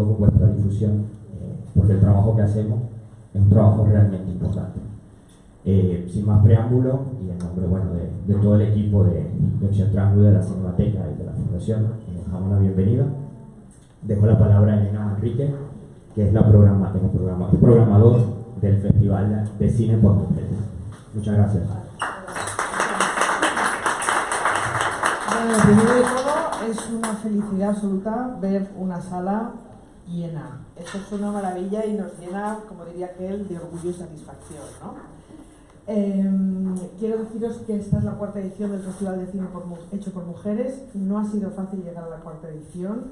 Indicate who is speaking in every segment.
Speaker 1: todo con vuestra difusión, porque el trabajo que hacemos es un trabajo realmente importante. Sin más preámbulo, y en nombre de todo el equipo de Opción Triángulo, de la Cinemateca y de la Fundación, les damos la bienvenida. Dejo la palabra a Elena Manrique, que es el programador del Festival de Cine por Mujeres. Muchas gracias.
Speaker 2: Bueno, primero de todo, es una felicidad absoluta ver una sala llena. Esto es una maravilla y nos llena, como diría aquel, de orgullo y satisfacción, ¿no? Quiero deciros que esta es la cuarta edición del Festival de Cine hecho por mujeres. No ha sido fácil llegar a la cuarta edición.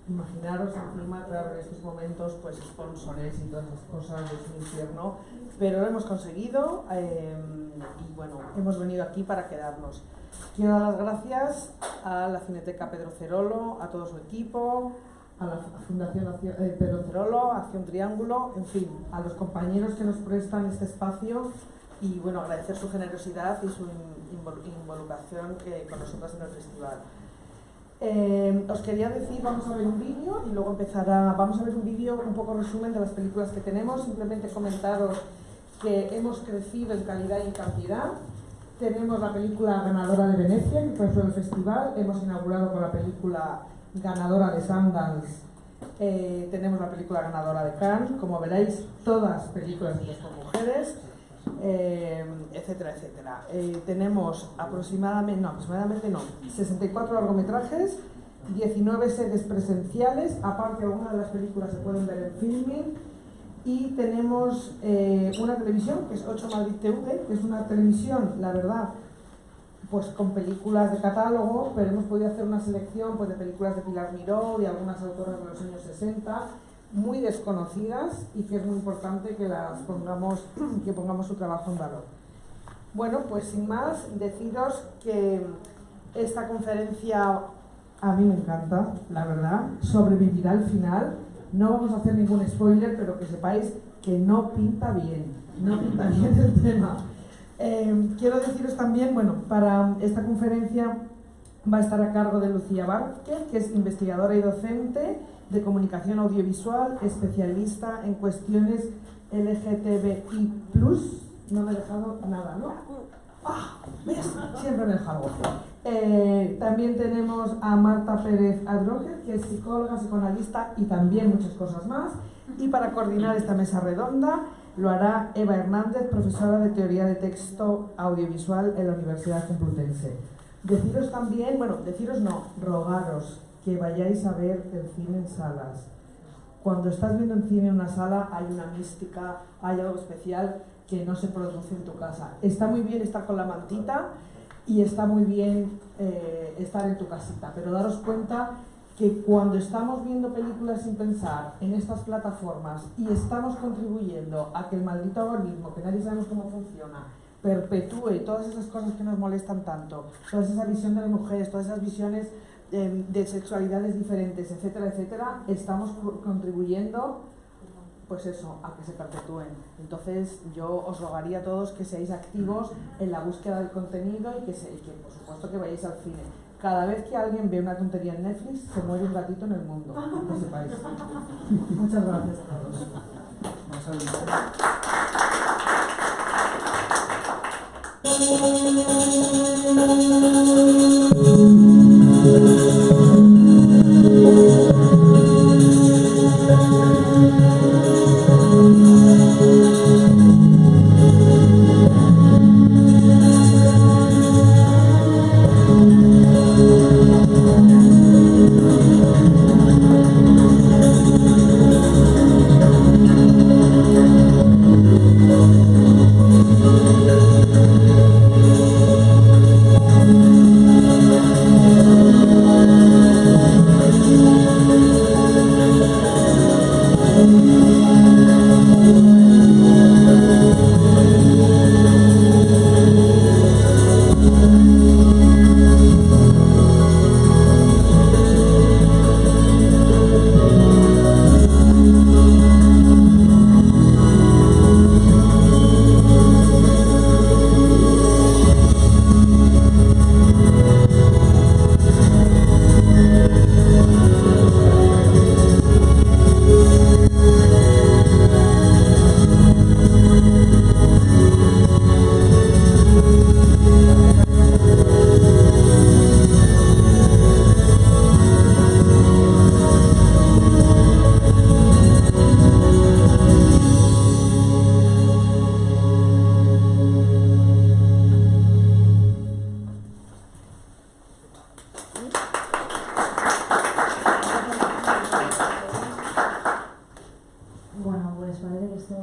Speaker 2: Imaginaros encima, claro, en estos momentos, pues sponsores y todas esas cosas, es un infierno, pero lo hemos conseguido y bueno, hemos venido aquí para quedarnos. Quiero dar las gracias a la Cineteca Pedro Cerolo, a todo su equipo, a la Fundación Pedro Cerolo, a Acción Triángulo, en fin, a los compañeros que nos prestan este espacio y bueno, agradecer su generosidad y su involucración con nosotras en el festival. Os quería decir, vamos a ver un vídeo y luego vamos a ver un vídeo, un poco resumen de las películas que tenemos. Simplemente comentaros que hemos crecido en calidad y en cantidad. Tenemos la película ganadora de Venecia, que fue el festival. Hemos inaugurado con la película ganadora de Sundance. Tenemos la película ganadora de Cannes. Como veréis, todas películas hechas por mujeres, etcétera, etcétera. Tenemos aproximadamente 64 largometrajes, 19 sedes presenciales, aparte algunas de las películas se pueden ver en Filmin, y tenemos una televisión que es 8 Madrid TV, que es una televisión, la verdad, pues con películas de catálogo, pero hemos podido hacer una selección pues de películas de Pilar Miró y algunas autoras de los años 60, muy desconocidas y que es muy importante que pongamos su trabajo en valor. Bueno, pues sin más, deciros que esta conferencia a mí me encanta, la verdad, sobrevivirá al final. No vamos a hacer ningún spoiler, pero que sepáis que no pinta bien el tema. Quiero deciros también, bueno, para esta conferencia va a estar a cargo de Lucía Vázquez, que es investigadora y docente de comunicación audiovisual, especialista en cuestiones LGTBI+. No me he dejado nada, ¿no? ¡Ah! ¿Ves? Siempre me dejo algo. También tenemos a Marta Pérez Adroger, que es psicóloga, psicoanalista y también muchas cosas más. Y para coordinar esta mesa redonda lo hará Eva Hernández, profesora de Teoría de Texto Audiovisual en la Universidad Complutense. Deciros también, rogaros que vayáis a ver el cine en salas. Cuando estás viendo el cine en una sala hay una mística, hay algo especial que no se produce en tu casa. Está muy bien estar con la mantita y está muy bien estar en tu casita, pero daros cuenta que cuando estamos viendo películas sin pensar en estas plataformas y estamos contribuyendo a que el maldito algoritmo, que nadie sabemos cómo funciona, perpetúe todas esas cosas que nos molestan tanto, toda esa visión de las mujeres, todas esas visiones de sexualidades diferentes, etcétera, etcétera, estamos contribuyendo, pues eso, a que se perpetúen. Entonces yo os rogaría a todos que seáis activos en la búsqueda del contenido y que por supuesto que vayáis al cine. Cada vez que alguien ve una tontería en Netflix, se muere un gatito en el mundo, que sepáis. Muchas gracias a todos.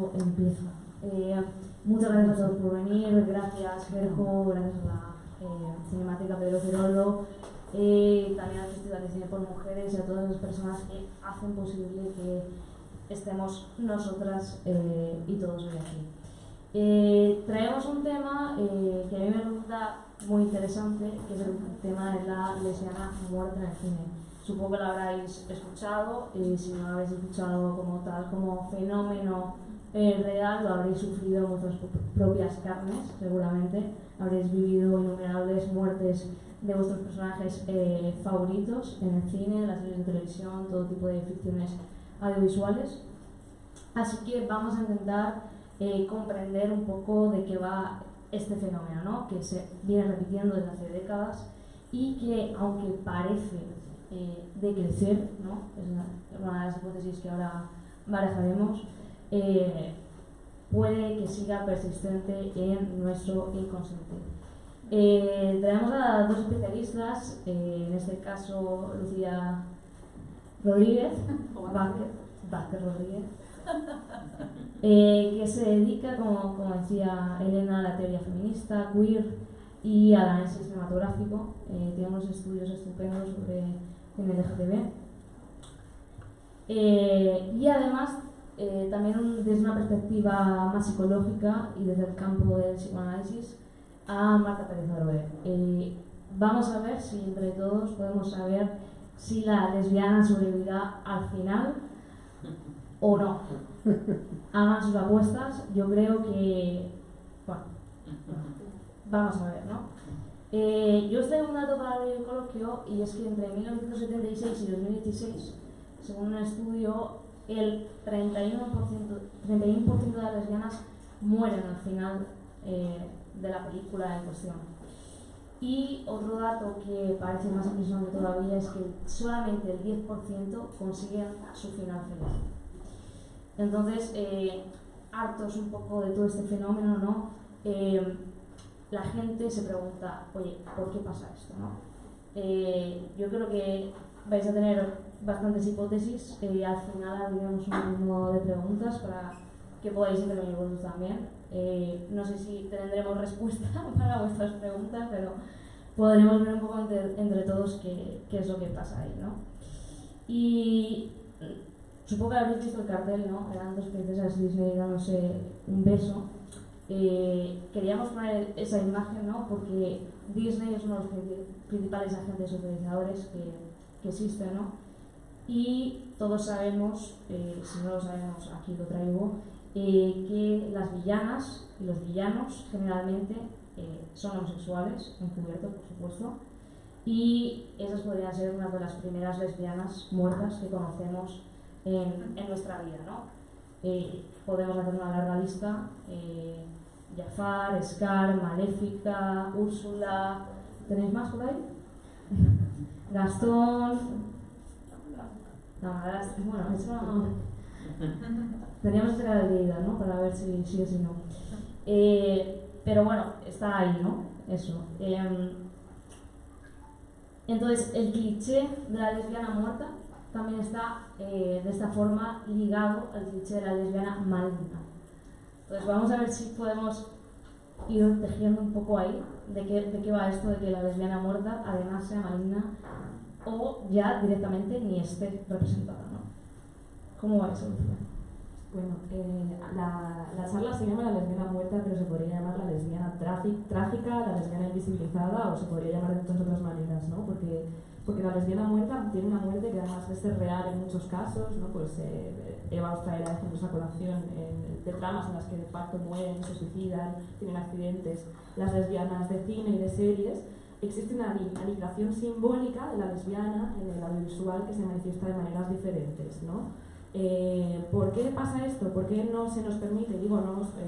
Speaker 3: esto empieza. Muchas gracias a todos por venir, gracias Gerjo, gracias a la Cinemateca Pedro Cerollo, también al Festival de Cine por Mujeres y a todas las personas que hacen posible que estemos nosotras y todos hoy aquí. Traemos un tema que a mí me resulta muy interesante, que es el tema de la lesbiana muerta en el cine. Supongo que lo habréis escuchado, y si no lo habéis escuchado como tal, como fenómeno real, lo habréis sufrido en vuestras propias carnes, seguramente. Habréis vivido innumerables muertes de vuestros personajes favoritos en el cine, en las series de televisión, todo tipo de ficciones audiovisuales. Así que vamos a intentar comprender un poco de qué va este fenómeno, ¿no? Que se viene repitiendo desde hace décadas y que, aunque parece decrecer, ¿no? Es una de las hipótesis que ahora barajaremos, puede que siga persistente en nuestro inconsciente. Traemos a dos especialistas, en este caso Lucía Rodríguez, Vázquez Rodríguez, que se dedica, como decía Elena, a la teoría feminista, queer y al análisis cinematográfico. Tiene unos estudios estupendos sobre cine LGTB. Y además, también desde una perspectiva más psicológica y desde el campo del psicoanálisis, a Marta Pérez Adroer. Vamos a ver si entre todos podemos saber si la lesbiana sobrevivirá al final o no. Hagan sus apuestas. Yo creo que, bueno, vamos a ver, ¿no? Yo os traigo un dato para el coloquio, y es que entre 1976 y 2016, según un estudio, el 31% de las lesbianas mueren al final de la película en cuestión. Y otro dato que parece más impresionante todavía es que solamente el 10% consiguen su final feliz. Entonces, hartos un poco de todo este fenómeno, ¿no? La gente se pregunta, oye, ¿por qué pasa esto, no? Yo creo que vais a tener bastantes hipótesis, al final abriremos un modo de preguntas para que podáis intervenir vosotros también. No sé si tendremos respuesta para vuestras preguntas, pero podremos ver un poco entre todos qué es lo que pasa ahí, ¿no? Y supongo que habréis visto el cartel, ¿no? Eran dos princesas Disney dándose un beso. Queríamos poner esa imagen, ¿no? Porque Disney es uno de los principales agentes socializadores que existen, ¿no? Y todos sabemos, si no lo sabemos aquí lo traigo, que las villanas y los villanos generalmente son homosexuales, encubiertos por supuesto, y esas podrían ser una de las primeras lesbianas muertas que conocemos en nuestra vida, ¿no? Podemos hacer una larga lista: Jafar, Scar, Maléfica, Úrsula. ¿Tenéis más por ahí? Gastón. No, bueno, eso teníamos que sacar de Lleida, ¿no? Para ver si sí o si no. Pero bueno, está ahí, ¿no? Eso. Entonces, el cliché de la lesbiana muerta también está de esta forma ligado al cliché de la lesbiana maligna. Entonces, vamos a ver si podemos ir tejiendo un poco ahí de qué va esto de que la lesbiana muerta además sea maligna o ya directamente ni esté representada, ¿no? ¿Cómo va eso, Lucía?
Speaker 4: Bueno, la charla se llama la lesbiana muerta, pero se podría llamar la lesbiana trágica, la lesbiana invisibilizada, o se podría llamar de muchas otras maneras, ¿no? Porque la lesbiana muerta tiene una muerte que además de ser real en muchos casos, ¿no? Pues Eva os traerá ejemplos a colación de tramas en las que de facto mueren, se suicidan, tienen accidentes. Las lesbianas de cine y de series, existe una aniquilación simbólica de la lesbiana en el audiovisual que se manifiesta de maneras diferentes, ¿no? ¿Por qué pasa esto? ¿Por qué no se nos permite? Digo, no, porque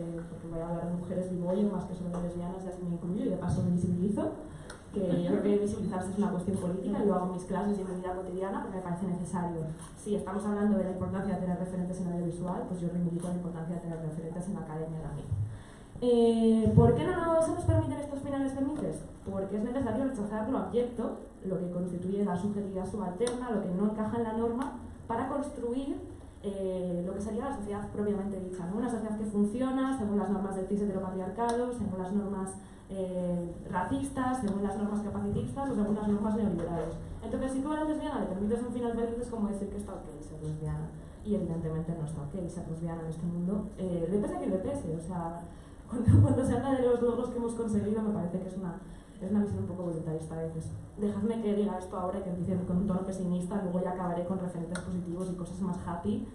Speaker 4: voy a hablar de mujeres vivo yo más que sobre lesbianas, ya se me incluyo y de paso me visibilizo, que yo creo que visibilizarse es una cuestión política y lo hago en mis clases y en mi vida cotidiana porque me parece necesario. Si estamos hablando de la importancia de tener referentes en el audiovisual, pues yo reivindico la importancia de tener referentes en la academia también. ¿Por qué no se nos permiten estos finales felices? Porque es necesario rechazar lo abyecto, lo que constituye la subjetividad subalterna, lo que no encaja en la norma, para construir lo que sería la sociedad propiamente dicha, ¿no? Una sociedad que funciona según las normas del cis heteropatriarcado, según las normas racistas, según las normas capacitistas o según las normas neoliberales. Entonces, si tú eres lesbiana le permites un final feliz, es como decir que está ok ser lesbiana. Y evidentemente no está ok ser lesbiana en este mundo, le pese a quien le pese. O sea, cuando se habla de los logros que hemos conseguido, me parece que es una visión un poco voluntarista a veces. Dejadme que diga esto ahora y que empiece con un tono pesimista, luego ya acabaré con referentes positivos y cosas más happy,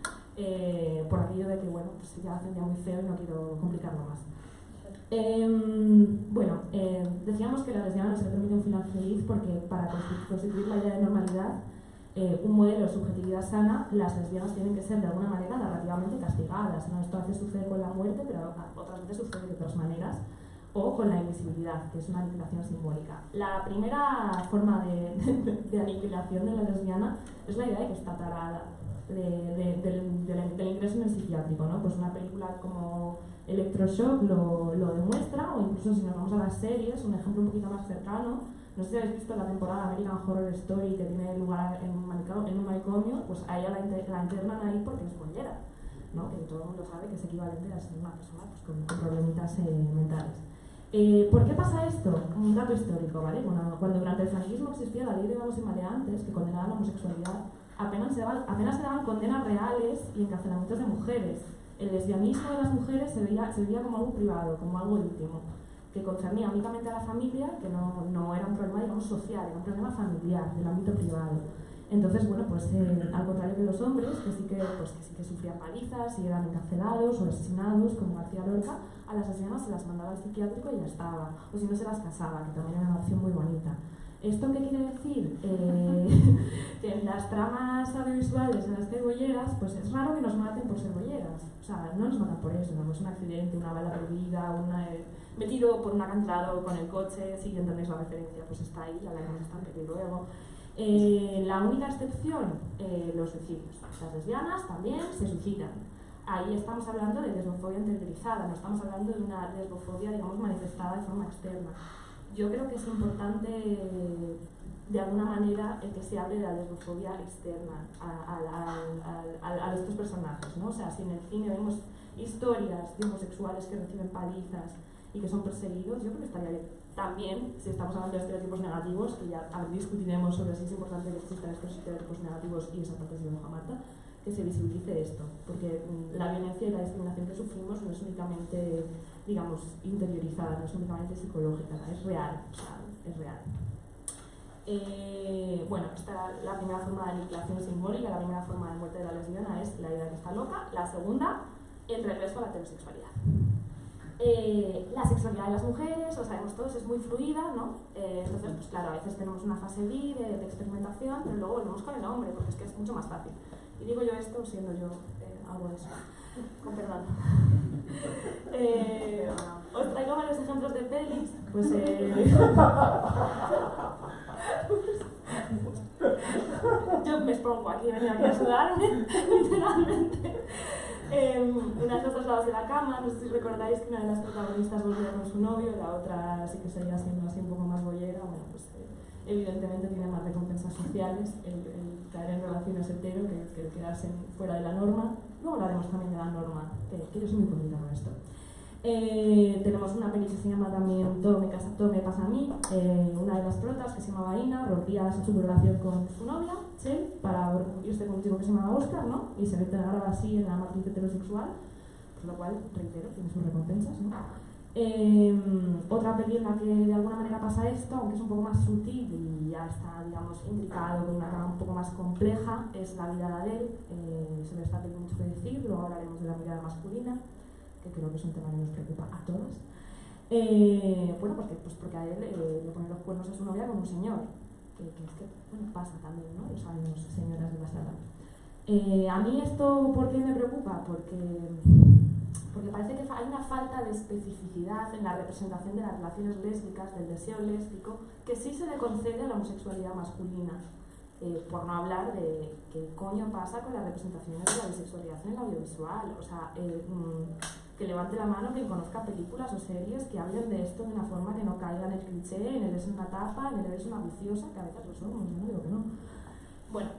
Speaker 4: por aquello de que, bueno, pues ya hace un día muy feo y no quiero complicarlo más. Decíamos que la lesbiana no se le permite un final feliz porque para constituir la idea de normalidad, un modelo de subjetividad sana, las lesbianas tienen que ser de alguna manera narrativamente castigadas, ¿no? Esto a veces sucede con la muerte, pero otras veces sucede de otras maneras, o con la invisibilidad, que es una aniquilación simbólica. La primera forma de aniquilación de la lesbiana es la idea de que está tarada, del ingreso en el psiquiátrico, ¿no? Pues una película como Electroshock lo demuestra, o incluso si nos vamos a las series, un ejemplo un poquito más cercano, no sé si habéis visto la temporada American Horror Story que tiene lugar en un manicomio, pues a ella la internan ahí porque es bollera, ¿no? Que todo el mundo sabe que es equivalente a ser una persona pues, con problemitas mentales. ¿Por qué pasa esto? Un dato histórico, ¿vale? Bueno, cuando durante el franquismo existía la ley de vagos y maleantes que condenaba la homosexualidad, apenas se daban condenas reales y encarcelamientos de mujeres. El lesbianismo de las mujeres se veía como algo privado, como algo íntimo, que concernía únicamente a la familia, que no era un problema, digamos, social, era un problema familiar, del ámbito privado. Entonces, bueno, pues al contrario de los hombres, que sí que sufrían palizas y eran encarcelados o asesinados, como García Lorca, a las lesbianas se las mandaba al psiquiátrico y ya estaba, o si no se las casaba, que también era una opción muy bonita. ¿Esto qué quiere decir? Que en las tramas audiovisuales, en las cebolleras, pues es raro que nos maten por ser bolleras. O sea, no nos matan por eso, no es un accidente, una bala perdida, metido por un acantilado con el coche, si entendéis la referencia, pues está ahí, ya la hemos estampado luego. La única excepción, los suicidios. Las lesbianas también se suicidan. Ahí estamos hablando de lesbofobia interiorizada, no estamos hablando de una lesbofobia, digamos, manifestada de forma externa. Yo creo que es importante, de alguna manera, el que se hable de la lesbofobia externa a estos personajes, ¿no? O sea, si en el cine vemos historias de homosexuales que reciben palizas y que son perseguidos, yo creo que estaría bien. También, si estamos hablando de estereotipos negativos, que ya discutiremos sobre si es importante que existan estos estereotipos negativos y esa parte de Marta, que se visibilice esto, porque la violencia y la discriminación que sufrimos no es únicamente, digamos, interiorizada, no es únicamente psicológica, es real, o sea, es real. Bueno, esta es la primera forma de aniquilación simbólica, la primera forma de muerte de la lesbiana es la idea de que está loca. La segunda, el regreso a la heterosexualidad. La sexualidad de las mujeres, lo sabemos todos, es muy fluida, ¿no? Entonces, pues claro, a veces tenemos una fase B de experimentación, pero luego volvemos con el hombre, porque es que es mucho más fácil. Y digo yo esto siendo yo algo de eso, con perdón. Os traigo varios ejemplos de pelis, pues... yo me expongo aquí, venía aquí a sudarme, literalmente. Una de los dos lados de la cama, no sé si recordáis que una de las protagonistas volvía con su novio, la otra sí que seguía siendo así un poco más bollera. Bueno, pues evidentemente tiene más recompensas sociales el caer en relaciones hetero que el quedarse fuera de la norma. Luego hablaremos también de la norma, que yo soy muy bonita con esto. Tenemos una peli que se llama también Todo me pasa a mí. Una de las protas, que se llamaba Ina, rompía su relación con su novia, Shell, para irse con un chico que se llamaba Oscar, ¿no? Y se integraba así en la matriz heterosexual, por lo cual, reitero, tiene sus recompensas, ¿no? Otra peli en la que de alguna manera pasa esto, aunque es un poco más sutil y ya está, digamos, intricado con una trama un poco más compleja, es La vida de Adele. Sobre esta peli mucho que decir, luego hablaremos de la mirada masculina, que creo que es un tema que nos preocupa a todas. Bueno, porque a él le pone los cuernos a su novia con un señor, que es que, bueno, pasa también, ¿no? Lo sabemos, señoras de la sala. A mí esto, ¿por qué me preocupa? Porque parece que hay una falta de especificidad en la representación de las relaciones lésbicas, del deseo lésbico, que sí se le concede a la homosexualidad masculina. Por no hablar de qué coño pasa con las representaciones de la bisexualidad en el audiovisual. O sea, que levante la mano quien conozca películas o series que hablen de esto de una forma que no caiga en el cliché, en el es una tapa, en el eres una viciosa, que a veces lo somos, no digo que no. Bueno,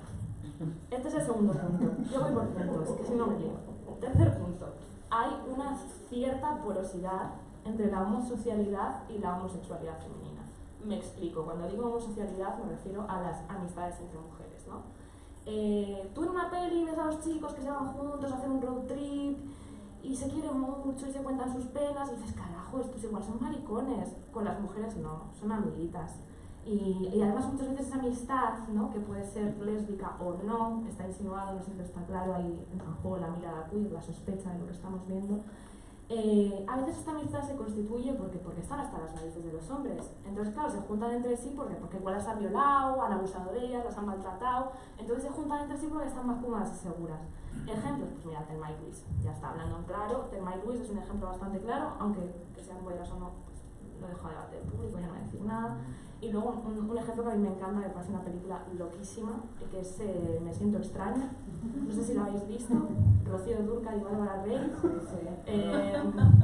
Speaker 4: Este es el segundo punto. Yo voy por puntos, que si no me lío. Tercer punto. Hay una cierta porosidad entre la homosocialidad y la homosexualidad femenina. Me explico. Cuando digo homosocialidad me refiero a las amistades entre mujeres, ¿no? Tú en una peli ves a los chicos que se van juntos a hacer un road trip y se quieren mucho y se cuentan sus penas y dices, carajo, estos igual son maricones. Con las mujeres no, son amiguitas. Y además muchas veces esa amistad, ¿no?, que puede ser lésbica o no, está insinuado, no siempre está claro, ahí entró la mirada queer, la sospecha de lo que estamos viendo. A veces esta amistad se constituye porque están hasta las narices de los hombres. Entonces, claro, se juntan entre sí porque igual las han violado, han abusado de ellas, las han maltratado. Entonces se juntan entre sí porque están más cómodas y seguras. Ejemplos, pues mira, Thelma y Louise. Ya está hablando en claro. Thelma y Louise es un ejemplo bastante claro, aunque que sean buenas o no, pues lo dejo a debate del público, ya no voy a decir nada. Y luego un ejemplo que a mí me encanta, me parece una película loquísima, que es Me siento extraña. No sé si la habéis visto. Rocío Dúrcal y Bárbara Rey.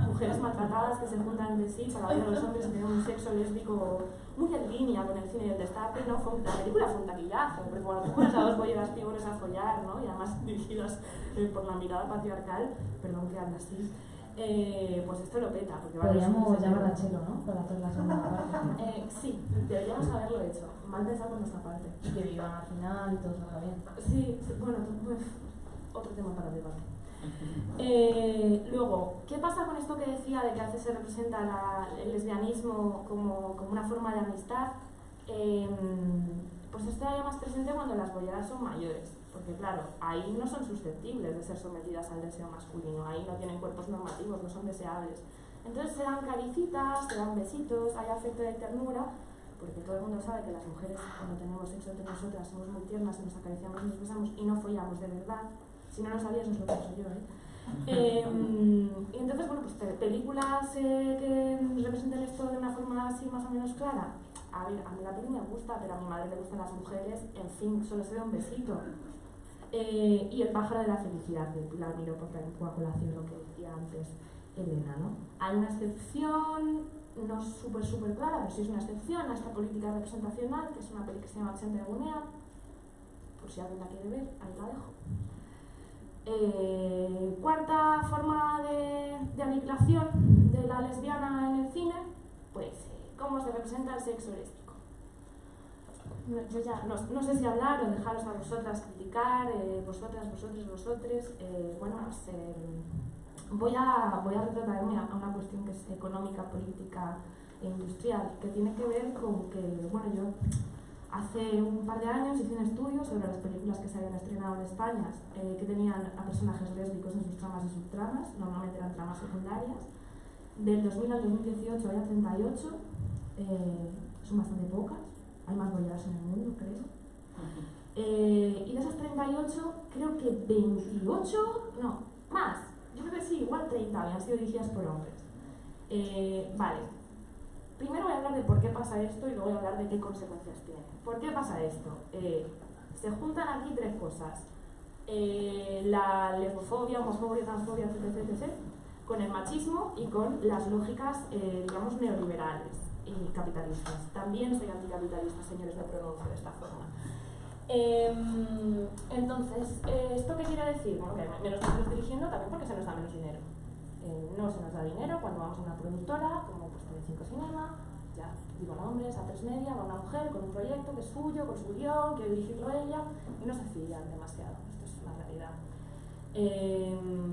Speaker 4: Mujeres maltratadas que se juntan entre sí para ver a los hombres que tienen un sexo lésbico muy en línea con el cine y el destape, ¿no? La película fue un taquillazo, porque cuando tú pones a dos bolleras pibores a follar, ¿no?, y además dirigidas por la mirada patriarcal, perdón que anda así, pues esto lo peta.
Speaker 3: Podríamos llamar a Chelo, ¿no?, para hacer la segunda parte.
Speaker 4: Sí, deberíamos haberlo hecho, mal pensado por nuestra parte.
Speaker 3: Y que vivan al final y todo salga bien.
Speaker 4: Sí, bueno, pues, otro tema para debate. Luego, ¿qué pasa con esto que decía de que a veces se representa el lesbianismo como una forma de amistad? Pues esto hay más presente cuando las bolleras son mayores, porque claro, ahí no son susceptibles de ser sometidas al deseo masculino, ahí no tienen cuerpos normativos, no son deseables. Entonces se dan caricitas, se dan besitos, hay afecto y ternura, porque todo el mundo sabe que las mujeres cuando tenemos sexo entre nosotras somos muy tiernas y nos acariciamos y nos besamos y no follamos de verdad. Si no lo sabías, os lo pienso yo, y entonces, bueno, pues películas que representen esto de una forma así más o menos clara. A ver, a mí la peli me gusta, pero a mi madre le gustan las mujeres, en fin, solo se ve un besito. Y El pájaro de la felicidad, de Pilar Miró, porque hay un poco a colación lo que decía antes Elena, ¿no? Hay una excepción, no súper clara, pero sí es una excepción a esta política representacional, que es una peli que se llama 80 de Gunea, por si alguien la quiere ver, ahí la dejo. Cuarta forma de aniquilación de la lesbiana en el cine, pues cómo se representa el sexo lésbico. Yo ya no sé si hablar o dejaros a vosotras criticar, vosotras, vosotres. Bueno, pues voy a retratarme a una cuestión que es económica, política e industrial, que tiene que ver con que, bueno, yo hace un par de años hice un estudio sobre las películas que se habían estrenado en España que tenían a personajes lésbicos en sus tramas y subtramas, normalmente eran tramas secundarias. Del 2000 al 2018 había 38, son bastante pocas, hay más bolleras en el mundo, creo. Y de esas 38, creo que 28, no, más, yo creo que sí, igual 30 habían sido dirigidas por hombres. Vale. Primero voy a hablar de por qué pasa esto y luego voy a hablar de qué consecuencias tiene. ¿Por qué pasa esto? Se juntan aquí tres cosas. La lesbofobia, homofobia, transfobia, etc., con el machismo y con las lógicas, digamos, neoliberales y capitalistas. También soy anticapitalista, señores, me pronuncio de esta forma. Entonces, ¿esto qué quiere decir? Bueno, que menos estamos dirigiendo también porque se nos da menos dinero. No se nos da dinero cuando vamos a una productora, como pues Telecinco Cinema, ya digo nombres, A3 Media, va una mujer con un proyecto que es suyo, con su guión, quiere dirigirlo ella, y no se fían demasiado. Esto es una realidad.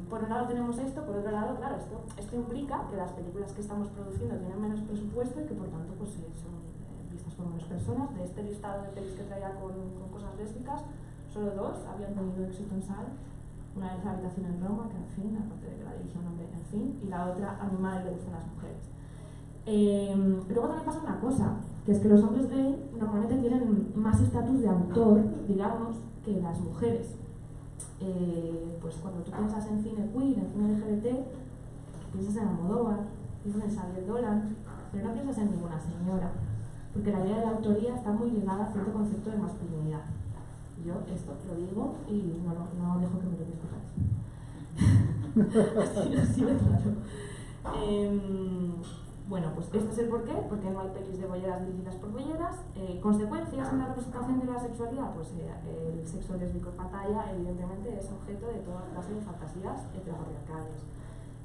Speaker 4: Por un lado tenemos esto, por otro lado, claro, esto implica que las películas que estamos produciendo tienen menos presupuesto y que por tanto pues, son vistas por menos personas. De este listado de pelis que traía con cosas lésbicas, solo 2 habían tenido éxito en sala. Una vez La habitación en Roma, que en fin, aparte de que la dirigió un hombre, en fin, y la otra A mi madre le gustan las mujeres. Luego también pasa una cosa, que es que los hombres gay normalmente tienen más estatus de autor, digamos, que las mujeres. Pues cuando tú piensas en cine queer, en cine LGBT, piensas en Almodóvar, piensas en Xavier Dolan, pero no piensas en ninguna señora, porque la idea de la autoría está muy ligada a cierto concepto de masculinidad. Yo esto lo digo y no dejo que me lo discutáis. así de claro. Bueno, pues este es el porqué, porque no hay pelis de bolleras dirigidas por bolleras. Consecuencias en la representación de la sexualidad, pues el sexo lésbico en pantalla evidentemente es objeto de toda clase de fantasías heteropatriarcales.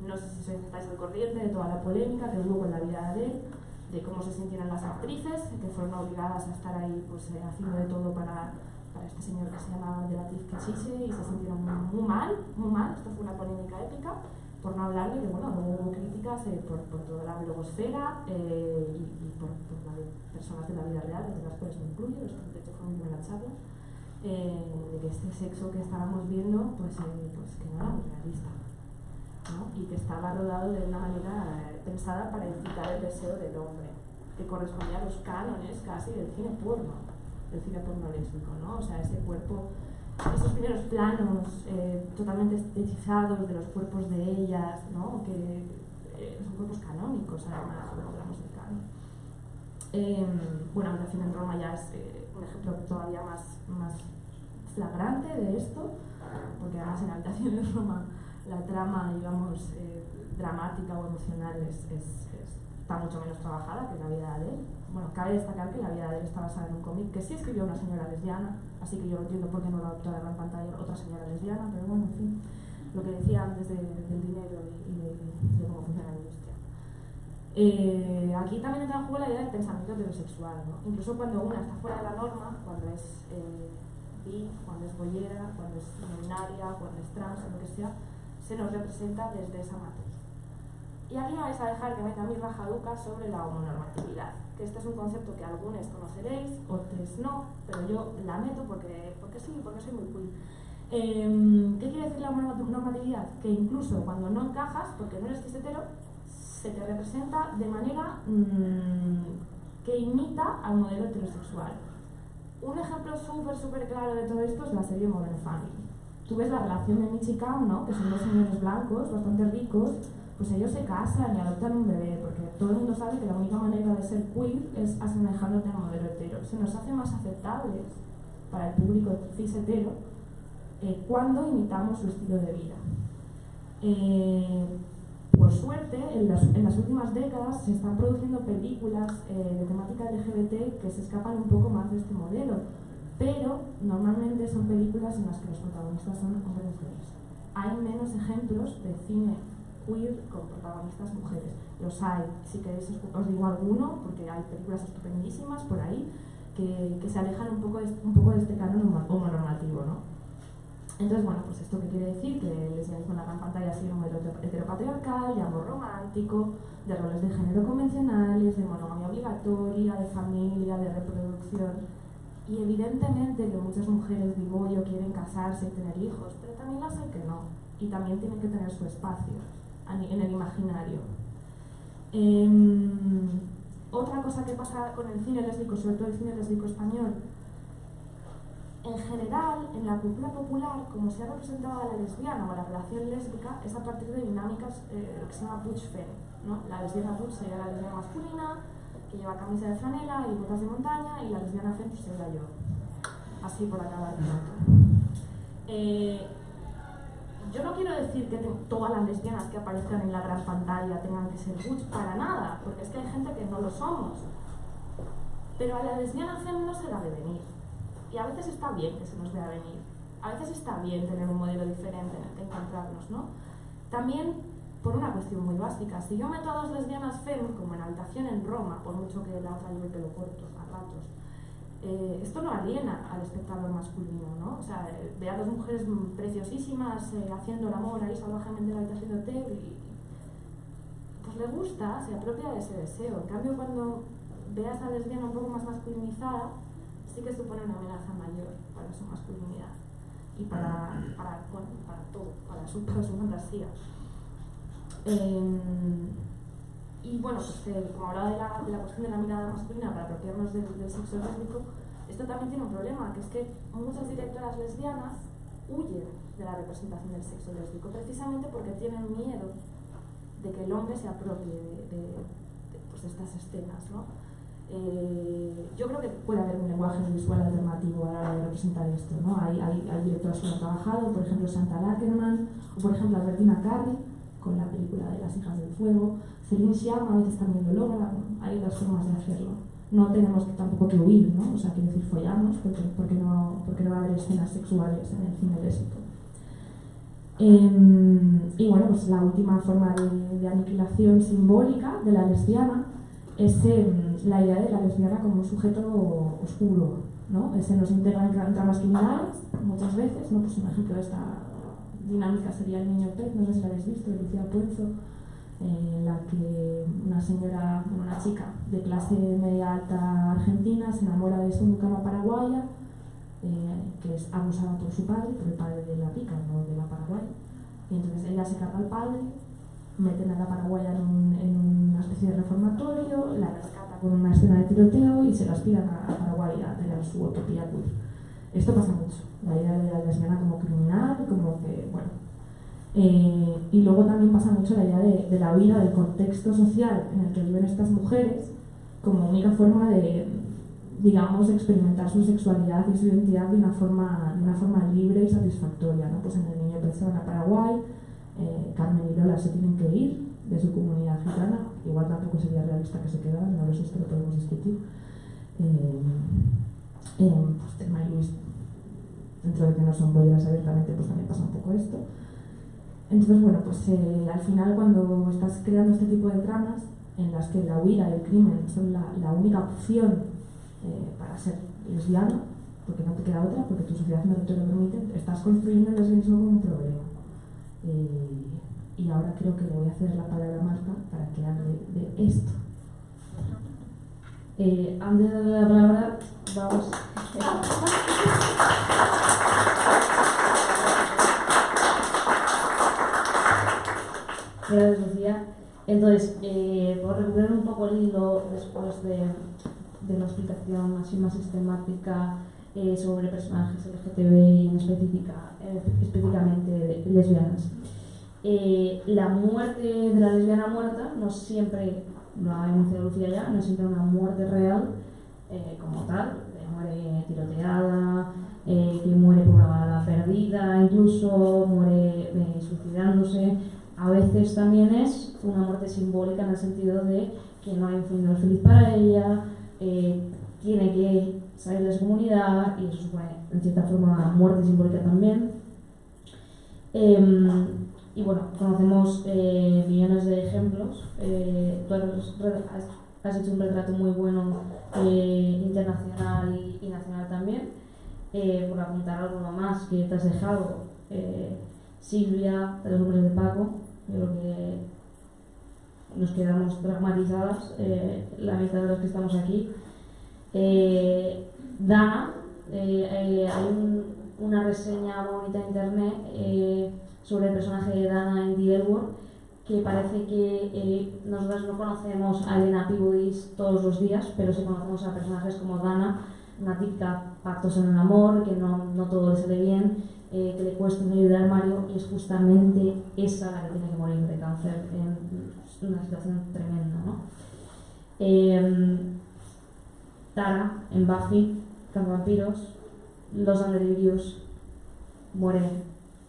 Speaker 4: No sé si estáis al corriente de toda la polémica que hubo con la vida de Adele, de cómo se sintieron las actrices, que fueron obligadas a estar ahí pues, haciendo de todo para este señor que se llama Abdelatif Kechiche, y se sintieron muy mal, esto fue una polémica épica, por no hablar de que bueno, hubo críticas por toda la blogosfera y por la de personas de la vida real, entre las cuales me incluyo, esto de hecho fue mi primera charla, de que este sexo que estábamos viendo pues que no era muy realista, ¿no? Y que estaba rodado de una manera pensada para incitar el deseo del hombre, que correspondía a los cánones casi del cine porno lésbico, ¿no? O sea, ese cuerpo, esos primeros planos totalmente estetizados de los cuerpos de ellas, ¿no? Que son cuerpos canónicos, además, cuando hablamos del canon. Bueno, Habitación en Roma ya es un ejemplo todavía más flagrante de esto, porque además en Habitación en Roma la trama, digamos, dramática o emocional está mucho menos trabajada que la vida de Adele. Bueno, cabe destacar que la vida de Adele está basada en un cómic que sí escribió una señora lesbiana, así que yo no entiendo por qué no lo adoptó a la gran pantalla otra señora lesbiana, pero bueno, en fin, lo que decía antes del dinero y de cómo funciona la industria. Aquí también entra en juego la idea del pensamiento heterosexual, ¿no? Incluso cuando una está fuera de la norma, cuando es bi, cuando es bollera, cuando es no binaria, cuando es trans o lo que sea, se nos representa desde esa matriz. Y aquí me vais a dejar que meta mi rajaduca sobre la homonormatividad, que este es un concepto que algunos conoceréis, otros no, pero yo la meto porque sí, porque soy muy cool. ¿Qué quiere decir la homonormatividad? Que incluso cuando no encajas, porque no eres cis hetero, se te representa de manera que imita al modelo heterosexual. Un ejemplo súper claro de todo esto es la serie Modern Family. Tú ves la relación de Mitch y Cam, ¿no? Que son dos señores blancos, bastante ricos, pues ellos se casan y adoptan un bebé, porque todo el mundo sabe que la única manera de ser queer es asemejándote al modelo hetero. Se nos hace más aceptables para el público cis hetero cuando imitamos su estilo de vida. Por suerte, en las últimas décadas se están produciendo películas de temática LGBT que se escapan un poco más de este modelo, pero normalmente son películas en las que los protagonistas son hombres gays. Hay menos ejemplos de cine queer con protagonistas mujeres. Los hay, si queréis os digo alguno, porque hay películas estupendísimas por ahí que se alejan un poco de este canon homonormativo, ¿no? Entonces, bueno, pues esto que quiere decir que el lesbianismo en la gran pantalla sigue un modelo heteropatriarcal, de amor romántico, de roles de género convencionales, de monogamia obligatoria, de familia, de reproducción. Y evidentemente que muchas mujeres bibollo quieren casarse y tener hijos, pero también las hay que no. Y también tienen que tener su espacio en el imaginario. Otra cosa que pasa con el cine lésbico, sobre todo el cine lésbico español, en general, en la cultura popular, como se ha representado a la lesbiana o a la relación lésbica, es a partir de dinámicas que se llama butch-femme, ¿no? La lesbiana butch sería la lesbiana masculina, que lleva camisa de franela y botas de montaña, y la lesbiana femme sería yo. Así por acabar el rato. Yo no quiero decir que todas las lesbianas que aparezcan en la gran pantalla tengan que ser butch, para nada, porque es que hay gente que no lo somos. Pero a la lesbiana femme no se la ve venir. Y a veces está bien que se nos vea venir. A veces está bien tener un modelo diferente en el que encontrarnos, ¿no? También por una cuestión muy básica. Si yo meto a dos lesbianas femme, como en Habitación en Roma, por mucho que la otra lleve el pelo corto a ratos, esto no aliena al espectador masculino, ¿no? O sea, ve a dos mujeres preciosísimas haciendo el amor ahí salvajemente en la habitación de hotel y pues le gusta, se apropia de ese deseo. En cambio, cuando ve a esa lesbiana un poco más masculinizada, sí que supone una amenaza mayor para su masculinidad y para todo, para su fantasía. Y bueno, pues como hablaba de la cuestión de la mirada masculina para apropiarnos del sexo lésbico, esto también tiene un problema, que es que muchas directoras lesbianas huyen de la representación del sexo lésbico, precisamente porque tienen miedo de que el hombre se apropie de estas escenas, ¿no? Yo creo que puede haber un lenguaje visual alternativo a la hora de representar esto, ¿no? Hay directoras que lo han trabajado, por ejemplo Santa Lackerman, o por ejemplo Albertina Carri, con la película de Las hijas del fuego. Celine Sciamma a veces también lo logra, hay otras formas de hacerlo. No tenemos tampoco que huir, ¿no? O sea, quiero decir, follamos, porque no va a haber escenas sexuales en el cine lésico. Y bueno, pues la última forma de aniquilación simbólica de la lesbiana es la idea de la lesbiana como un sujeto oscuro, ¿no? Se nos integra en tramas criminales muchas veces, ¿no? Pues un ejemplo de esta dinámica sería El niño pez, no sé si la habéis visto, de Lucía Puenzo, en la que una chica de clase media alta argentina se enamora de su mucama paraguaya, que es abusada por su padre, por el padre de la pica, no de la paraguaya, y entonces ella se carga al padre, meten a la paraguaya en una especie de reformatorio, la rescata con una escena de tiroteo y se la aspiran a Paraguay a tener su utopía queer. Esto pasa mucho, la idea de la lesbiana como criminal, como que, bueno. Y luego también pasa mucho la idea de la huida del contexto social en el que viven estas mujeres como única forma de, digamos, experimentar su sexualidad y su identidad de una forma libre y satisfactoria, ¿no? Pues en El niño pez se van a Paraguay, Carmen y Lola se tienen que ir de su comunidad gitana, igual tampoco sería realista que se quedaran, no lo sé, esto lo podemos discutir. Pues Thelma y Luis, dentro de que no son bolleras abiertamente, pues también pasa un poco esto. Entonces, bueno, pues al final cuando estás creando este tipo de tramas en las que la huida y el crimen son la única opción para ser lesbiana, porque no te queda otra, porque tu sociedad no te lo permite, estás construyendo el lesbianismo como un problema. Y ahora creo que le voy a ceder la palabra a Marta para que hable de esto.
Speaker 3: Antes de la palabra, vamos. Gracias, Lucía. Entonces, por recuperar un poco el hilo después de una explicación así más sistemática sobre personajes LGTBI y específicamente lesbianas. La muerte de la lesbiana muerta no siempre, lo ha enunciado Lucía ya, no es siempre una muerte real como tal, muere tiroteada, que muere por una bala perdida, incluso muere suicidándose. A veces también es una muerte simbólica en el sentido de que no hay un final feliz para ella, tiene que salir de su comunidad y eso supone en cierta forma una muerte simbólica también. Y bueno, conocemos millones de ejemplos. Tú has hecho un retrato muy bueno internacional y nacional también. Por apuntar alguno más que te has dejado, Silvia, de los hombres de Paco, yo creo que nos quedamos traumatizadas, la mitad de los que estamos aquí. Dana, hay una reseña bonita en internet sobre el personaje de Dana en The L Word, que parece que nosotras no conocemos a Elena Peabody todos los días, pero sí conocemos a personajes como Dana, una típica pactos en el amor, que no todo le sale bien, que le cuesta salir del armario, y es justamente esa la que tiene que morir de cáncer en una situación tremenda, ¿no? Tara, en Buffy, Cazavampiros, Los Delirious, muere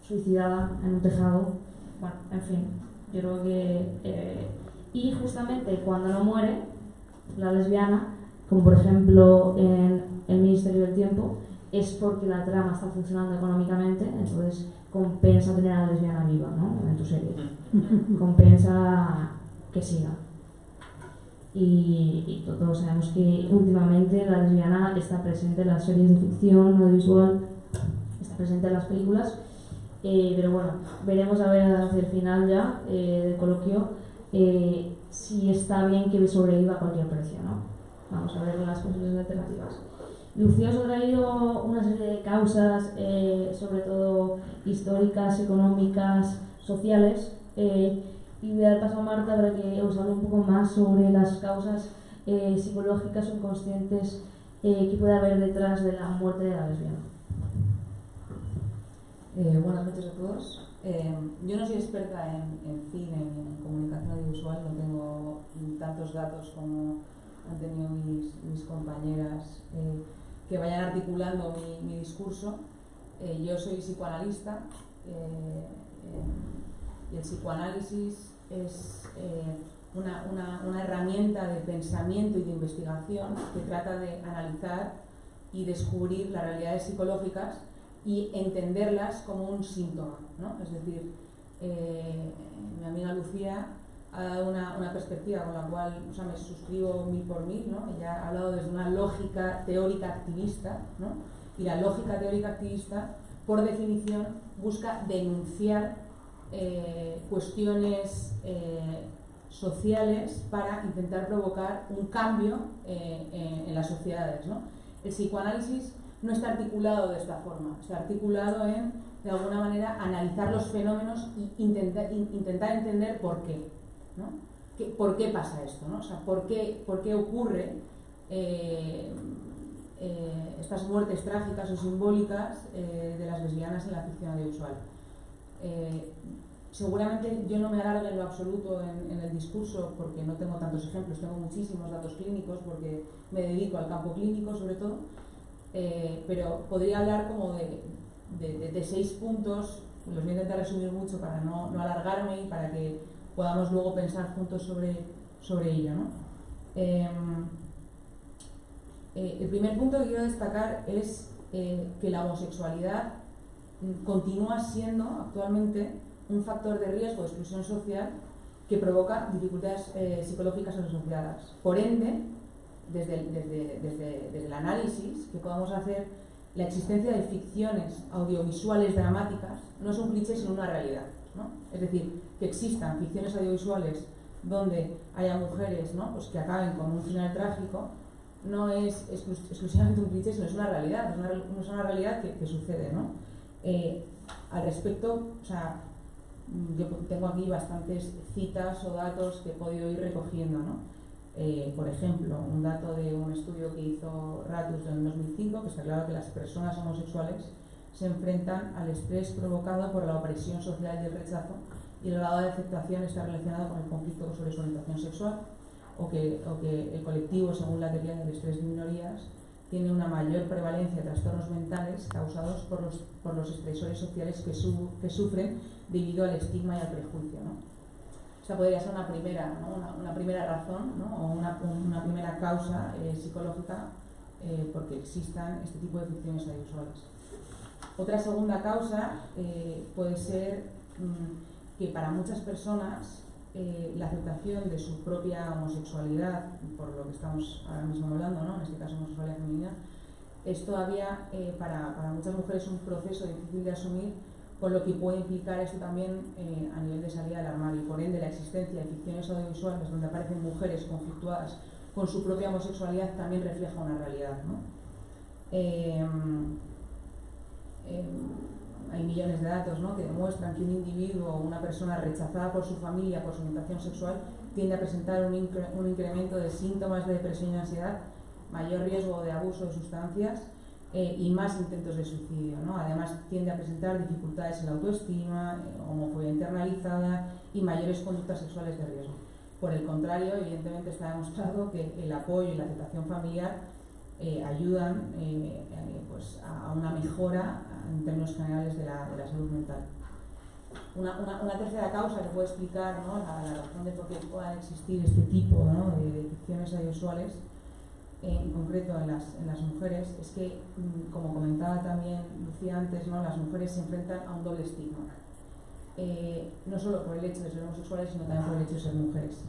Speaker 3: suicidada en un tejado. Bueno, en fin, yo creo que... y justamente cuando no muere, la lesbiana, como por ejemplo en El Ministerio del Tiempo, es porque la trama está funcionando económicamente, entonces compensa tener a la lesbiana viva, ¿no? En tu serie. Compensa que siga. Y todos sabemos que últimamente la lesbiana está presente en las series de ficción, audiovisual, está presente en las películas, pero bueno, veremos a ver hacia el final ya del coloquio si está bien que sobreviva a cualquier precio, ¿no? Vamos a ver las posibles alternativas. Lucía os ha traído una serie de causas, sobre todo históricas, económicas, sociales, y voy a dar paso a Marta para que os hable un poco más sobre las causas psicológicas o inconscientes que puede haber detrás de la muerte de la lesbiana.
Speaker 5: Buenas noches a todos. Yo no soy experta en cine ni en comunicación audiovisual, no tengo tantos datos como han tenido mis compañeras que vayan articulando mi discurso. Yo soy psicoanalista, Y el psicoanálisis es una herramienta de pensamiento y de investigación que trata de analizar y descubrir las realidades psicológicas y entenderlas como un síntoma, ¿no? Es decir, mi amiga Lucía ha dado una perspectiva con la cual, o sea, me suscribo 1000 por 1000, ¿no? Ella ha hablado desde una lógica teórica activista, ¿no? Y la lógica teórica activista, por definición, busca denunciar cuestiones sociales para intentar provocar un cambio en las sociedades, ¿no? El psicoanálisis no está articulado de esta forma, está articulado en, de alguna manera, analizar los fenómenos e intentar entender por qué, ¿no? ¿Por qué pasa esto, ¿no? O sea, ¿por qué ocurre estas muertes trágicas o simbólicas de las lesbianas en la ficción audiovisual? Seguramente yo no me alargo en lo absoluto en el discurso porque no tengo tantos ejemplos, tengo muchísimos datos clínicos porque me dedico al campo clínico sobre todo, pero podría hablar como de 6 puntos, los voy a intentar resumir mucho para no alargarme y para que podamos luego pensar juntos sobre ello, ¿no? El primer punto que quiero destacar es que la homosexualidad continúa siendo actualmente un factor de riesgo de exclusión social que provoca dificultades psicológicas asociadas. Por ende, desde el análisis que podamos hacer, la existencia de ficciones audiovisuales dramáticas no es un cliché sino una realidad, ¿no? Es decir, que existan ficciones audiovisuales donde haya mujeres, ¿no? Pues que acaben con un final trágico no es exclusivamente un cliché sino es una realidad, es una realidad que sucede, ¿no? Al respecto, o sea, yo tengo aquí bastantes citas o datos que he podido ir recogiendo, ¿no? Por ejemplo, un dato de un estudio que hizo Ratus en el 2005, que está claro que las personas homosexuales se enfrentan al estrés provocado por la opresión social y el rechazo, y el grado de aceptación está relacionado con el conflicto sobre su orientación sexual, o que el colectivo, según la teoría del estrés de minorías, tiene una mayor prevalencia de trastornos mentales causados por los estresores sociales que sufren debido al estigma y al prejuicio, ¿no? Esta podría ser una primera, ¿no? una primera razón, ¿no? O una primera causa psicológica porque existan este tipo de ficciones audiovisuales. Otra segunda causa puede ser que para muchas personas la aceptación de su propia homosexualidad, por lo que estamos ahora mismo hablando, ¿no? En este caso homosexualidad femenina, es todavía para muchas mujeres un proceso difícil de asumir, con lo que puede implicar esto también a nivel de salida del armario. Por ende, la existencia de ficciones audiovisuales donde aparecen mujeres conflictuadas con su propia homosexualidad también refleja una realidad, ¿no? Hay millones de datos, ¿no? Que demuestran que un individuo o una persona rechazada por su familia por su orientación sexual tiende a presentar un incremento de síntomas de depresión y ansiedad, mayor riesgo de abuso de sustancias y más intentos de suicidio, ¿no? Además tiende a presentar dificultades en la autoestima, homofobia internalizada y mayores conductas sexuales de riesgo. Por el contrario, evidentemente está demostrado que el apoyo y la aceptación familiar ayudan pues a una mejora en términos generales de la salud mental. Una tercera causa que puede explicar, ¿no? la razón de por qué puedan existir este tipo, ¿no? de ficciones audiovisuales, en concreto en las mujeres, es que, como comentaba también Lucía antes, ¿no? Las mujeres se enfrentan a un doble estigma. No solo por el hecho de ser homosexuales, sino también por el hecho de ser mujeres.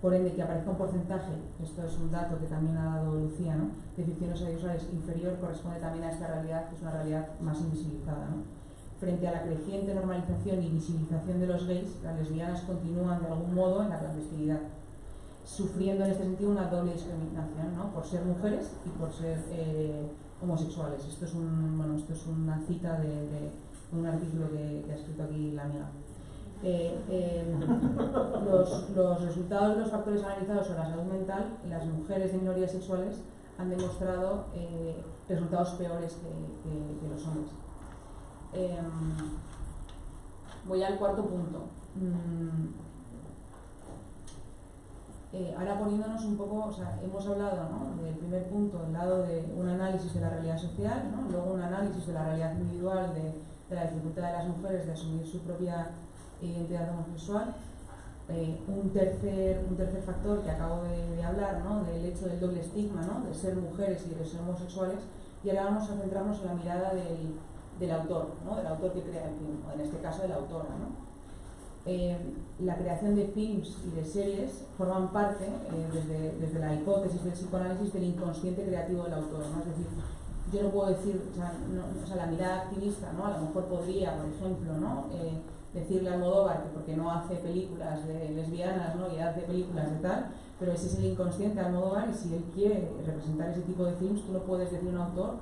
Speaker 5: Por ende, que aparezca un porcentaje, esto es un dato que también ha dado Lucía, ¿no? De ficciones audiovisuales inferior, corresponde también a esta realidad, que es una realidad más invisibilizada, ¿no? Frente a la creciente normalización y visibilización de los gays, las lesbianas continúan de algún modo en la clandestinidad, sufriendo en este sentido una doble discriminación, ¿no? Por ser mujeres y por ser homosexuales. Esto es una cita de un artículo que ha escrito aquí la amiga. Los resultados de los factores analizados sobre la salud mental en las mujeres de minorías sexuales han demostrado resultados peores que los hombres. Voy al cuarto punto. Ahora poniéndonos un poco, o sea, hemos hablado, ¿no? Del primer punto, del lado de un análisis de la realidad social, ¿no? Luego un análisis de la realidad individual, de la dificultad de las mujeres de asumir su propia e identidad homosexual. Un tercer factor que acabo de hablar, ¿no? Del hecho del doble estigma, ¿no? De ser mujeres y de ser homosexuales, y ahora vamos a centrarnos en la mirada del autor, ¿no? Del autor que crea el film, o en este caso de la autora, ¿no? La creación de films y de series forman parte, desde la hipótesis del psicoanálisis, del inconsciente creativo del autor, ¿no? Es decir, yo no puedo decir, o sea, la mirada activista, ¿no? A lo mejor podría, por ejemplo, ¿no? Decirle a Almodóvar que porque no hace películas de lesbianas, ¿no? Y hace películas de tal, pero ese es el inconsciente de Almodóvar, y si él quiere representar ese tipo de films, tú no puedes decir a un autor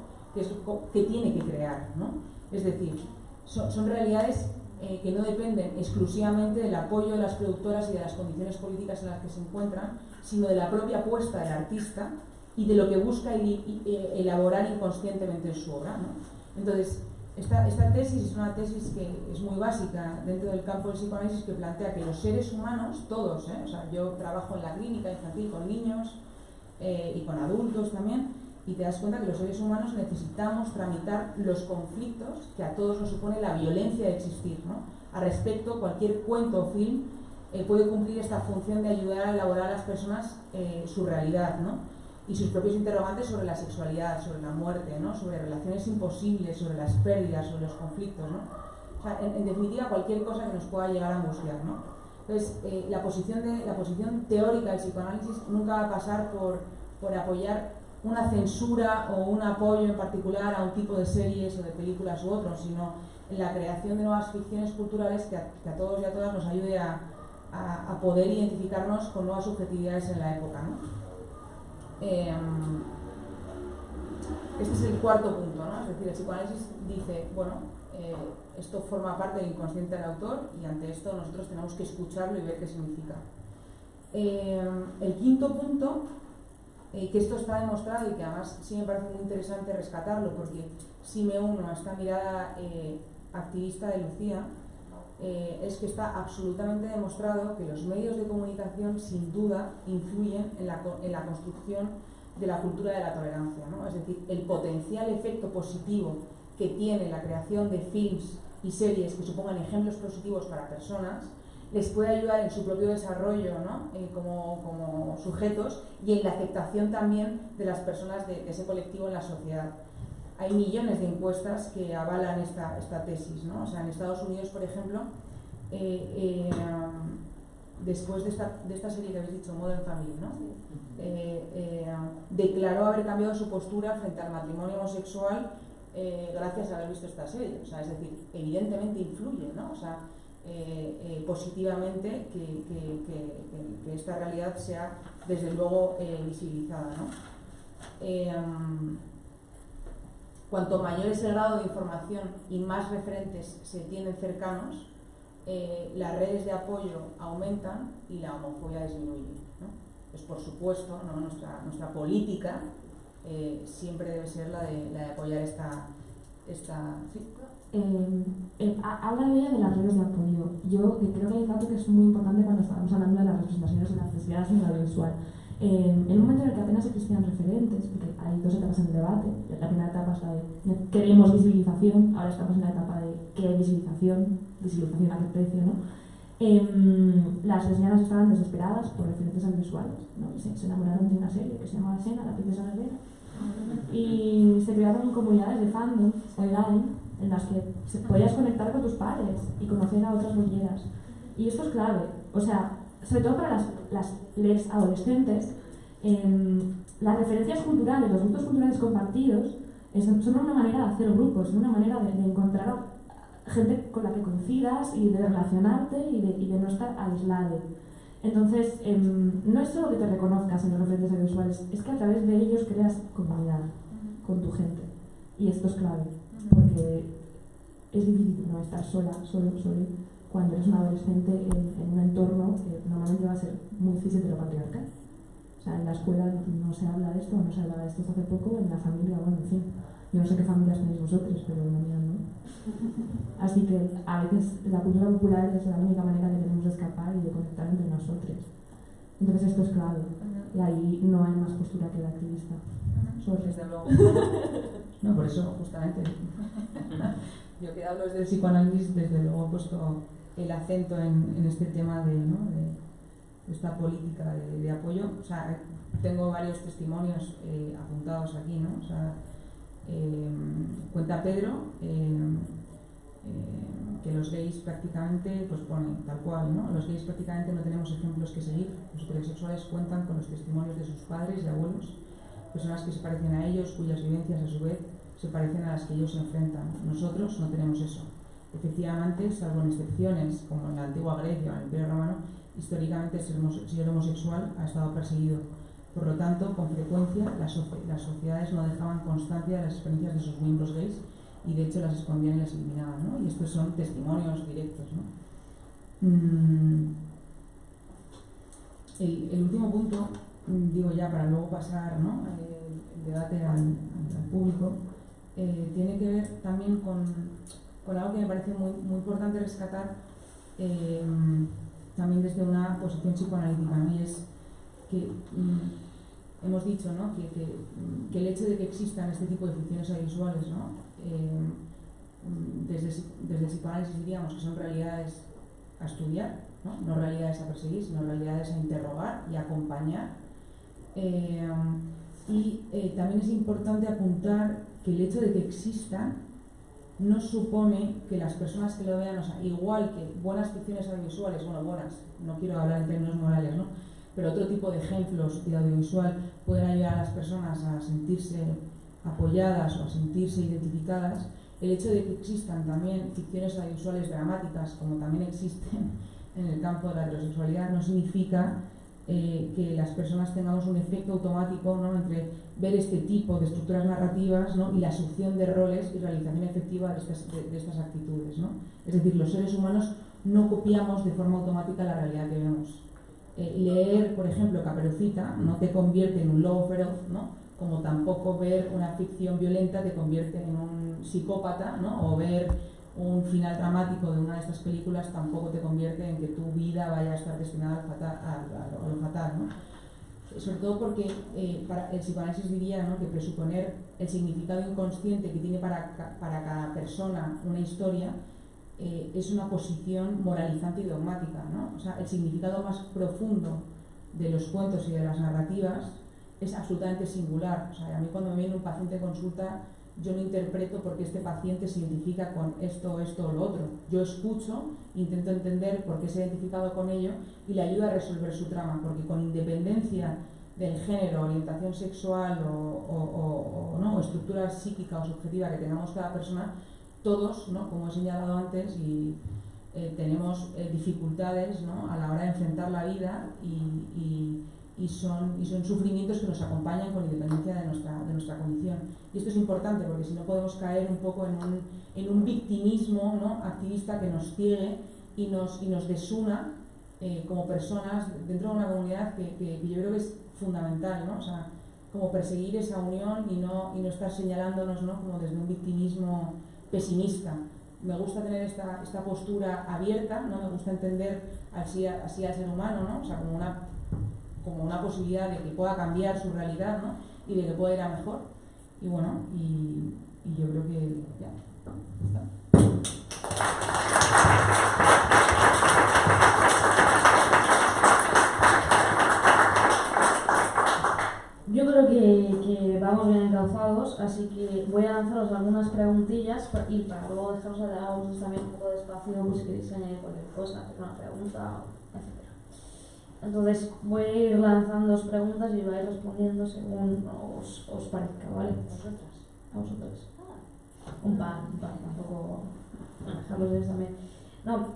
Speaker 5: que tiene que crear, ¿no? Es decir, son realidades que no dependen exclusivamente del apoyo de las productoras y de las condiciones políticas en las que se encuentran, sino de la propia apuesta del artista y de lo que busca elaborar inconscientemente en su obra, ¿no? Entonces, esta tesis es una tesis que es muy básica dentro del campo del psicoanálisis, que plantea que los seres humanos, todos, o sea, yo trabajo en la clínica infantil con niños y con adultos también, y te das cuenta que los seres humanos necesitamos tramitar los conflictos que a todos nos supone la violencia de existir, ¿no? Al respecto, cualquier cuento o film puede cumplir esta función de ayudar a elaborar a las personas su realidad, ¿no? Y sus propios interrogantes sobre la sexualidad, sobre la muerte, ¿no? Sobre relaciones imposibles, sobre las pérdidas, sobre los conflictos, ¿no? O sea, en definitiva, cualquier cosa que nos pueda llegar a angustiar, ¿no? Entonces, la posición teórica del psicoanálisis nunca va a pasar por apoyar una censura o un apoyo en particular a un tipo de series o de películas u otros, sino en la creación de nuevas ficciones culturales que a todos y a todas nos ayude a poder identificarnos con nuevas subjetividades en la época, ¿no? Este es el cuarto punto, ¿no? Es decir, el psicoanálisis dice, bueno, esto forma parte del inconsciente del autor, y ante esto nosotros tenemos que escucharlo y ver qué significa. El quinto punto, que esto está demostrado y que además sí me parece muy interesante rescatarlo, porque sí me uno a esta mirada activista de Lucía, es que está absolutamente demostrado que los medios de comunicación sin duda influyen en la construcción de la cultura de la tolerancia, ¿no? Es decir, el potencial efecto positivo que tiene la creación de films y series que supongan ejemplos positivos para personas les puede ayudar en su propio desarrollo, ¿no? Como sujetos, y en la aceptación también de las personas de ese colectivo en la sociedad. Hay millones de encuestas que avalan esta tesis, ¿no? O sea, en Estados Unidos, por ejemplo, después de esta serie que habéis dicho, Modern Family, ¿no? Declaró haber cambiado su postura frente al matrimonio homosexual gracias a haber visto esta serie. O sea, es decir, evidentemente influye, ¿no? O sea, positivamente que esta realidad sea, desde luego, visibilizada, ¿no? Cuanto mayor es el grado de información y más referentes se tienen cercanos, las redes de apoyo aumentan y la homofobia disminuye, ¿no? Pues por supuesto, ¿no? Nuestra política siempre debe ser la de apoyar esta ¿sí?
Speaker 4: Habla ella de las redes de apoyo. Yo creo que hay un dato que es muy importante cuando estábamos hablando de las representaciones de las lesbianas en el audiovisual. En un momento en el que apenas existían referentes, porque hay dos etapas en el debate. La primera etapa es la de queremos visibilización, ahora estamos en la etapa de qué hay visibilización a qué precio, ¿no? Las lesbianas estaban desesperadas por referentes audiovisuales, ¿no? Y se enamoraron de una serie que se llamaba Xena, la princesa guerrera, y se crearon comunidades de fandom online en las que podías conectar con tus pares y conocer a otras bolleras. Y esto es clave, o sea, sobre todo para las les adolescentes, las referencias culturales, los gustos culturales compartidos son una manera de hacer grupos, son una manera de encontrar gente con la que coincidas y de relacionarte y de no estar aislado. Entonces, no es solo que te reconozcas en los referentes audiovisuales, es que a través de ellos creas comunidad con tu gente. Y esto es clave, porque es difícil no estar solo, cuando eres un adolescente en un entorno que normalmente va a ser muy cis heteropatriarcal. O sea, en la escuela no se habla de esto, no se habla de esto hace poco, en la familia, bueno, en fin. Yo no sé qué familias tenéis vosotros, pero en la mía no. Así que a veces la cultura popular es la única manera que tenemos de escapar y de conectar entre nosotros. Entonces esto es clave. Y ahí no hay más postura que la activista.
Speaker 5: Desde luego. No, por eso, justamente. Yo que hablo desde el psicoanálisis, desde luego he puesto el acento en este tema de esta política de apoyo. O sea, tengo varios testimonios apuntados aquí, ¿no? O sea, cuenta Pedro que los gays prácticamente, pues pone tal cual, ¿no? Los gays prácticamente no tenemos ejemplos que seguir. Los heterosexuales cuentan con los testimonios de sus padres y abuelos, personas que se parecen a ellos, cuyas vivencias a su vez se parecen a las que ellos se enfrentan. Nosotros no tenemos eso. Efectivamente, salvo en excepciones, como en la antigua Grecia o en el Imperio Romano, históricamente ser homosexual ha estado perseguido. Por lo tanto, con frecuencia, las sociedades no dejaban constancia de las experiencias de sus miembros gays y de hecho las escondían y las eliminaban, ¿no? Y estos son testimonios directos, ¿no? El último punto, digo ya para luego pasar, ¿no?, el debate al público, tiene que ver también con algo que me parece muy, muy importante rescatar, también desde una posición psicoanalítica, ¿no? Y es que hemos dicho, ¿no?, que el hecho de que existan este tipo de ficciones audiovisuales, ¿no?, desde el psicoanálisis diríamos que son realidades a estudiar, no realidades a perseguir, sino realidades a interrogar y a acompañar. También es importante apuntar que el hecho de que existan no supone que las personas que lo vean, o sea, igual que buenas ficciones audiovisuales, bueno, buenas, no quiero hablar en términos morales, ¿no?, pero otro tipo de ejemplos de audiovisual pueden ayudar a las personas a sentirse apoyadas o a sentirse identificadas. El hecho de que existan también ficciones audiovisuales dramáticas, como también existen en el campo de la heterosexualidad, no significa que las personas tengamos un efecto automático, ¿no?, entre ver este tipo de estructuras narrativas, ¿no?, y la asunción de roles y realización efectiva de estas actitudes, ¿no? Es decir, los seres humanos no copiamos de forma automática la realidad que vemos. Leer, por ejemplo, Caperucita no te convierte en un lobo feroz, ¿no?, como tampoco ver una ficción violenta te convierte en un psicópata, ¿no?, o ver un final dramático de una de estas películas tampoco te convierte en que tu vida vaya a estar destinada a lo fatal, ¿no? Sobre todo porque para el psicoanálisis diría, ¿no?, que presuponer el significado inconsciente que tiene para cada persona una historia es una posición moralizante y dogmática, ¿no? O sea, el significado más profundo de los cuentos y de las narrativas es absolutamente singular. O sea, a mí cuando me viene un paciente en consulta, yo no interpreto porque este paciente se identifica con esto o lo otro. Yo escucho, intento entender por qué se ha identificado con ello y le ayudo a resolver su trama, porque con independencia del género, orientación sexual o estructura psíquica o subjetiva que tengamos cada persona, todos, ¿no?, como he señalado antes, tenemos dificultades, ¿no?, a la hora de enfrentar la vida y son sufrimientos que nos acompañan con independencia de nuestra condición. Y esto es importante porque si no podemos caer un poco en un victimismo, ¿no?, activista que nos ciegue y nos desuna como personas dentro de una comunidad que yo creo que es fundamental, ¿no? O sea, como perseguir esa unión y no estar señalándonos, ¿no?, como desde un victimismo pesimista. Me gusta tener esta postura abierta, ¿no? Me gusta entender así al ser humano, ¿no? O sea, como una posibilidad de que pueda cambiar su realidad, ¿no?, y de que pueda ir a mejor. Y bueno, y yo creo que ya está.
Speaker 3: Yo creo que vamos bien encauzados, así que voy a lanzaros algunas preguntillas y para luego dejaros a vosotros también un poco de espacio, pues si queréis añadir cualquier cosa, hacer una pregunta, etc. Entonces voy a ir lanzándoos preguntas y vais respondiendo según os parezca, ¿vale? A vosotros. Un par, tampoco dejarlos de también. No,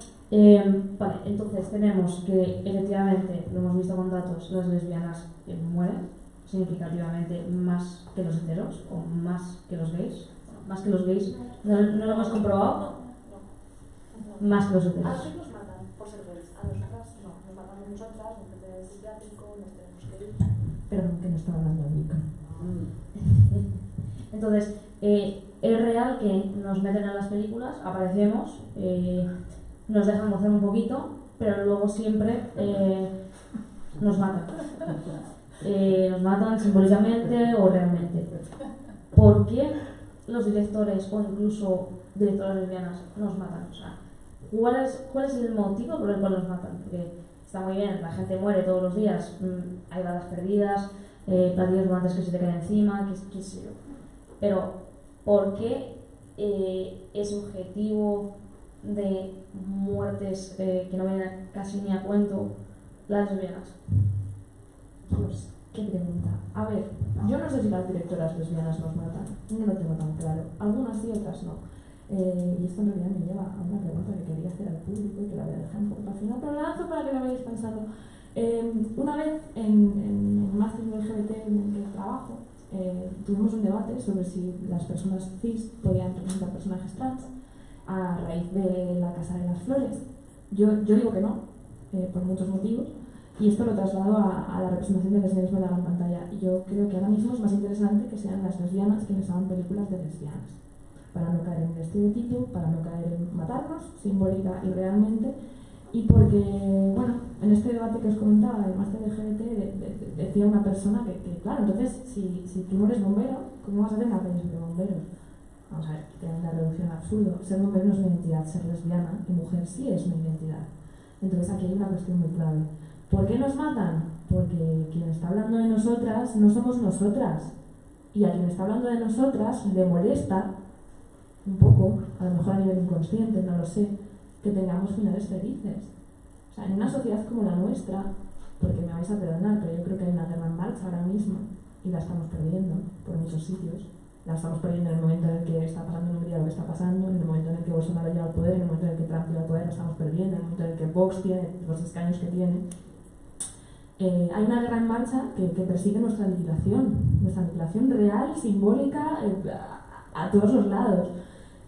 Speaker 3: vale, entonces tenemos que efectivamente, lo hemos visto con datos, las lesbianas mueren significativamente más que los heteros o más que los gays. Más que los gays, no lo hemos comprobado. Más que los heteros.
Speaker 6: A los gays nos matan por ser gays, a los gays no, nos matamos nosotras, nos metemos en psiquiátrico, nos tenemos que ir.
Speaker 4: Perdón, que no estaba hablando el micro.
Speaker 3: Entonces, es real que nos meten a las películas, aparecemos, nos dejan gozar un poquito, pero luego siempre nos matan. Nos matan simbólicamente o realmente. ¿Por qué los directores o incluso directoras lesbianas nos matan? O sea, ¿cuál es el motivo por el cual los matan? Porque está muy bien, la gente muere todos los días, hay balas perdidas, platillos volantes que se te caen encima, qué sé yo. Pero, ¿por qué ese objetivo de muertes que no vienen casi ni a cuento las lesbianas?
Speaker 4: Pues, qué pregunta. A ver, yo no sé si las directoras lesbianas nos matan, no lo tengo tan claro. Algunas sí, otras no. Y esto en realidad me lleva a una pregunta que quería hacer al público y que la voy a dejar un poco para el final, pero la lanzo para que la vayáis pensando. Una vez en el máster de LGBT en el que trabajo, tuvimos un debate sobre si las personas cis podían representar personajes trans a raíz de La Casa de las Flores. Yo digo que no, por muchos motivos, y esto lo traslado a la representación del lesbianismo en la gran pantalla. Yo creo que ahora mismo es más interesante que sean las lesbianas quienes hagan películas de lesbianas, para no caer en el estereotipo, para no caer en matarnos, simbólica y realmente, y porque, bueno, en este debate que os comentaba del máster de LGBT decía una persona que claro, entonces, si tú no eres bombero, ¿cómo vas a hacer una peli sobre bomberos? Vamos a ver, tiene una reducción absurda. Ser bombero no es una identidad, ser lesbiana y mujer sí es una identidad. Entonces aquí hay una cuestión muy clave. ¿Por qué nos matan? Porque quien está hablando de nosotras no somos nosotras. Y a quien está hablando de nosotras le molesta un poco, a lo mejor a nivel inconsciente, no lo sé, que tengamos finales felices. O sea, en una sociedad como la nuestra, porque me vais a perdonar, pero yo creo que hay una guerra en marcha ahora mismo y la estamos perdiendo por muchos sitios. La estamos perdiendo en el momento en el que está pasando en Hungría lo que está pasando, en el momento en el que Bolsonaro llega al poder, en el momento en el que Trump llega al poder, la estamos perdiendo, en el momento en el que Vox tiene los escaños que tiene. Hay una guerra en marcha que persigue nuestra aniquilación real, simbólica, a todos los lados.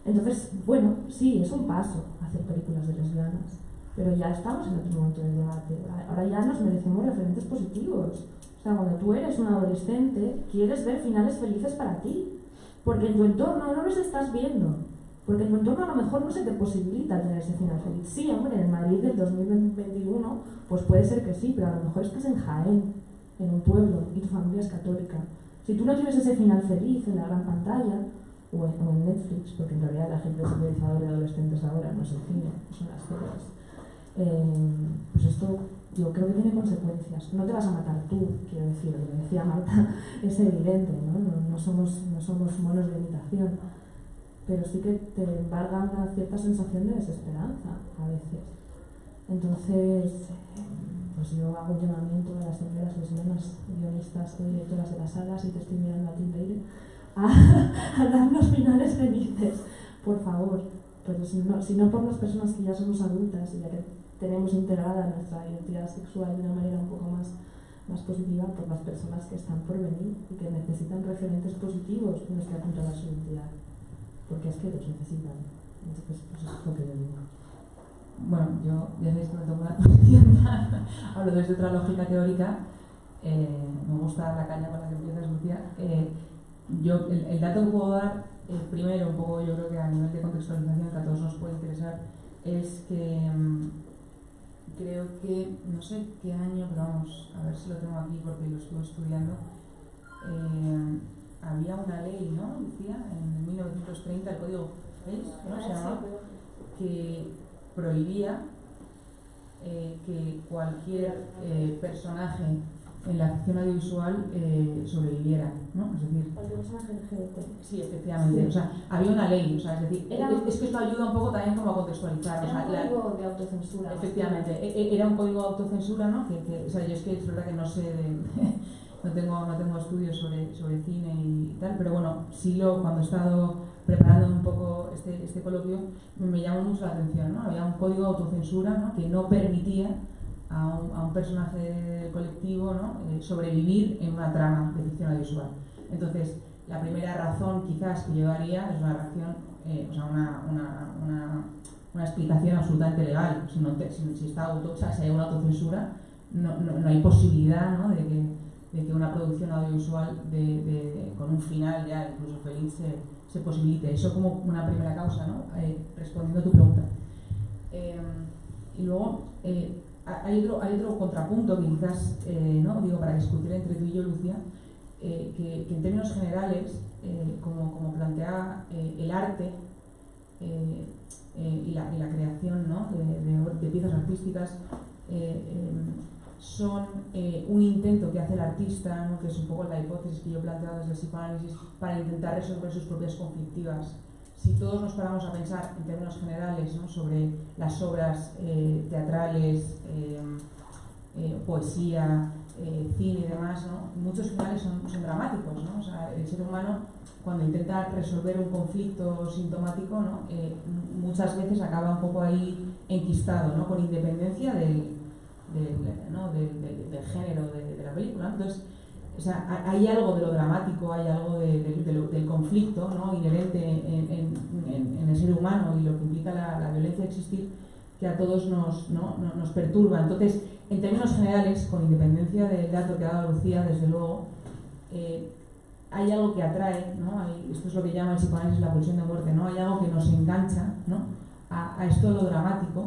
Speaker 4: Entonces, bueno, sí, es un paso hacer películas de lesbianas, pero ya estamos en otro momento del debate. Ahora ya nos merecemos referentes positivos. O sea, cuando tú eres un adolescente, quieres ver finales felices para ti, porque en tu entorno no los estás viendo, porque en tu entorno a lo mejor no se te posibilita tener ese final feliz. Sí, hombre, en el Madrid del 2021, pues puede ser que sí, pero a lo mejor estás en Jaén, en un pueblo, y tu familia es católica. Si tú no tienes ese final feliz en la gran pantalla, o en Netflix, porque en realidad la gente es utilizador de adolescentes ahora, no es el cine, son las series, pues esto yo creo que tiene consecuencias. No te vas a matar tú, quiero decir, lo que decía Marta es evidente, no somos monos de imitación, pero sí que te embarga una cierta sensación de desesperanza a veces. Entonces, pues yo hago un llamamiento a las señoras lesbianas, guionistas y directoras de las salas, y te estoy mirando a ti, Leire, a darnos finales felices, por favor, pero si no por las personas que ya somos adultas y ya que tenemos integrada nuestra identidad sexual de una manera un poco más positiva, por las personas que están por venir y que necesitan referentes positivos en los que apuntalar su identidad, porque es que los necesitan. Entonces, pues eso es lo que yo digo.
Speaker 5: Bueno, yo ya sabéis que me tomo la posición, hablo desde otra lógica teórica, me gusta la caña con la que empiezas, Lucía. Yo, el dato que puedo dar, primero, un poco yo creo que a nivel de contextualización que a todos nos puede interesar, es que creo que, no sé qué año, pero vamos, a ver si lo tengo aquí porque lo estuve estudiando, había una ley, ¿no, Lucía? En 1930, el Código Fels, ¿no? Se llamaba, que prohibía que cualquier personaje en la ficción audiovisual sobreviviera, ¿no? Es decir,
Speaker 4: cualquier personaje LGBT.
Speaker 5: sí, efectivamente, sí. O sea, había una ley, o sea, es decir, es que esto ayuda un poco también como a contextualizar.
Speaker 4: Era un código de autocensura.
Speaker 5: Efectivamente, era un código de autocensura, ¿no? O sea, yo es que es verdad que no sé no tengo estudios sobre cine y tal, pero bueno, sí cuando he estado preparando un poco este coloquio, me llamó mucho la atención, ¿no? Había un código de autocensura, ¿no? Que no permitía a un personaje colectivo, ¿no? Sobrevivir en una trama de ficción audiovisual. Entonces, la primera razón quizás que yo daría es una reacción, o sea, una explicación absolutamente legal. Si está si hay una autocensura, no hay posibilidad, ¿no? de que una producción audiovisual con un final ya incluso feliz se posibilite. Eso como una primera causa, ¿no? Respondiendo a tu pregunta. Y luego hay otro contrapunto que quizás, ¿no? Digo, para discutir entre tú y yo, Lucía, que en términos generales, como plantea el arte, y la creación, ¿no? de piezas artísticas son un intento que hace el artista, ¿no? Que es un poco la hipótesis que yo he planteado desde el psicoanálisis, para intentar resolver sus propias conflictivas. Si todos nos paramos a pensar en términos generales, ¿no? sobre las obras teatrales, poesía, cine y demás, ¿no? Muchos finales son dramáticos, ¿no? O sea, el ser humano, cuando intenta resolver un conflicto sintomático, ¿no? Muchas veces acaba un poco ahí enquistado, ¿no? Con independencia del género de la película. Entonces, o sea, hay algo de lo dramático, hay algo del conflicto, ¿no? Inherente en el ser humano y lo que implica la violencia existir, que a todos nos perturba. Entonces, en términos generales, con independencia del dato que ha dado Lucía, desde luego, hay algo que atrae, ¿no? Esto es lo que llama el psicoanálisis la pulsión de muerte, ¿no? Hay algo que nos engancha, ¿no? a esto de lo dramático,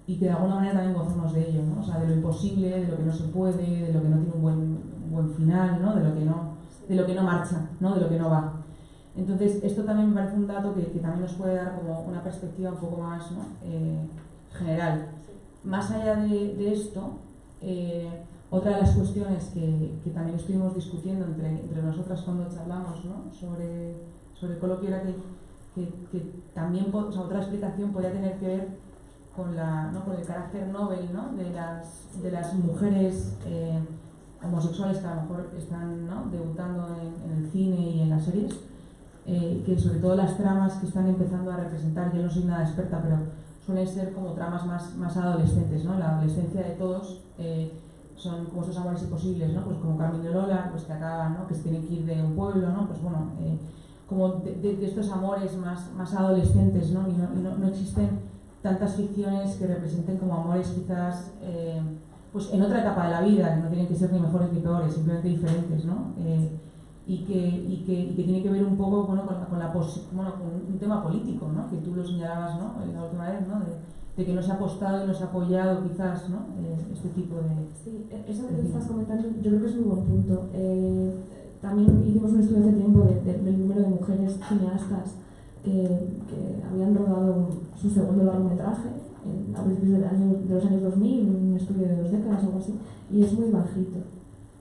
Speaker 5: y que de alguna manera también gozamos de ello, ¿no? O sea, de lo imposible, de lo que no se puede, de lo que no tiene un buen final, ¿no? De lo que no marcha, ¿no? De lo que no va. Entonces, esto también me parece un dato que también nos puede dar como una perspectiva un poco más, ¿no? General. Más allá de esto, otra de las cuestiones que también estuvimos discutiendo entre nosotras cuando charlamos, ¿no? sobre el coloquio era que también, o sea, otra explicación podría tener que ver con el carácter novel, ¿no? de las mujeres homosexuales que a lo mejor están, ¿no? debutando en el cine y en las series, que sobre todo las tramas que están empezando a representar, yo no soy nada experta, pero suelen ser como tramas más adolescentes, ¿no? La adolescencia de todos son como esos amores imposibles, ¿no? Pues como Carmen y Lola, pues que acaban, ¿no? Que se tienen que ir de un pueblo, ¿no? Pues bueno, como de estos amores más adolescentes, ¿no? Y no existen tantas ficciones que representen como amores quizás pues en otra etapa de la vida, que no tienen que ser ni mejores ni peores, simplemente diferentes, ¿no? Y que tiene que ver un poco con un tema político, ¿no? Que tú lo señalabas, ¿no? La última vez, ¿no? De que no se ha apostado y no se ha apoyado quizás, ¿no? Este tipo de...
Speaker 4: Sí, eso que estás comentando yo creo que es un buen punto. También hicimos un estudio hace tiempo del número de mujeres cineastas que habían rodado su segundo largometraje a principios de los años 2000, un estudio de 2 décadas o algo así, y es muy bajito.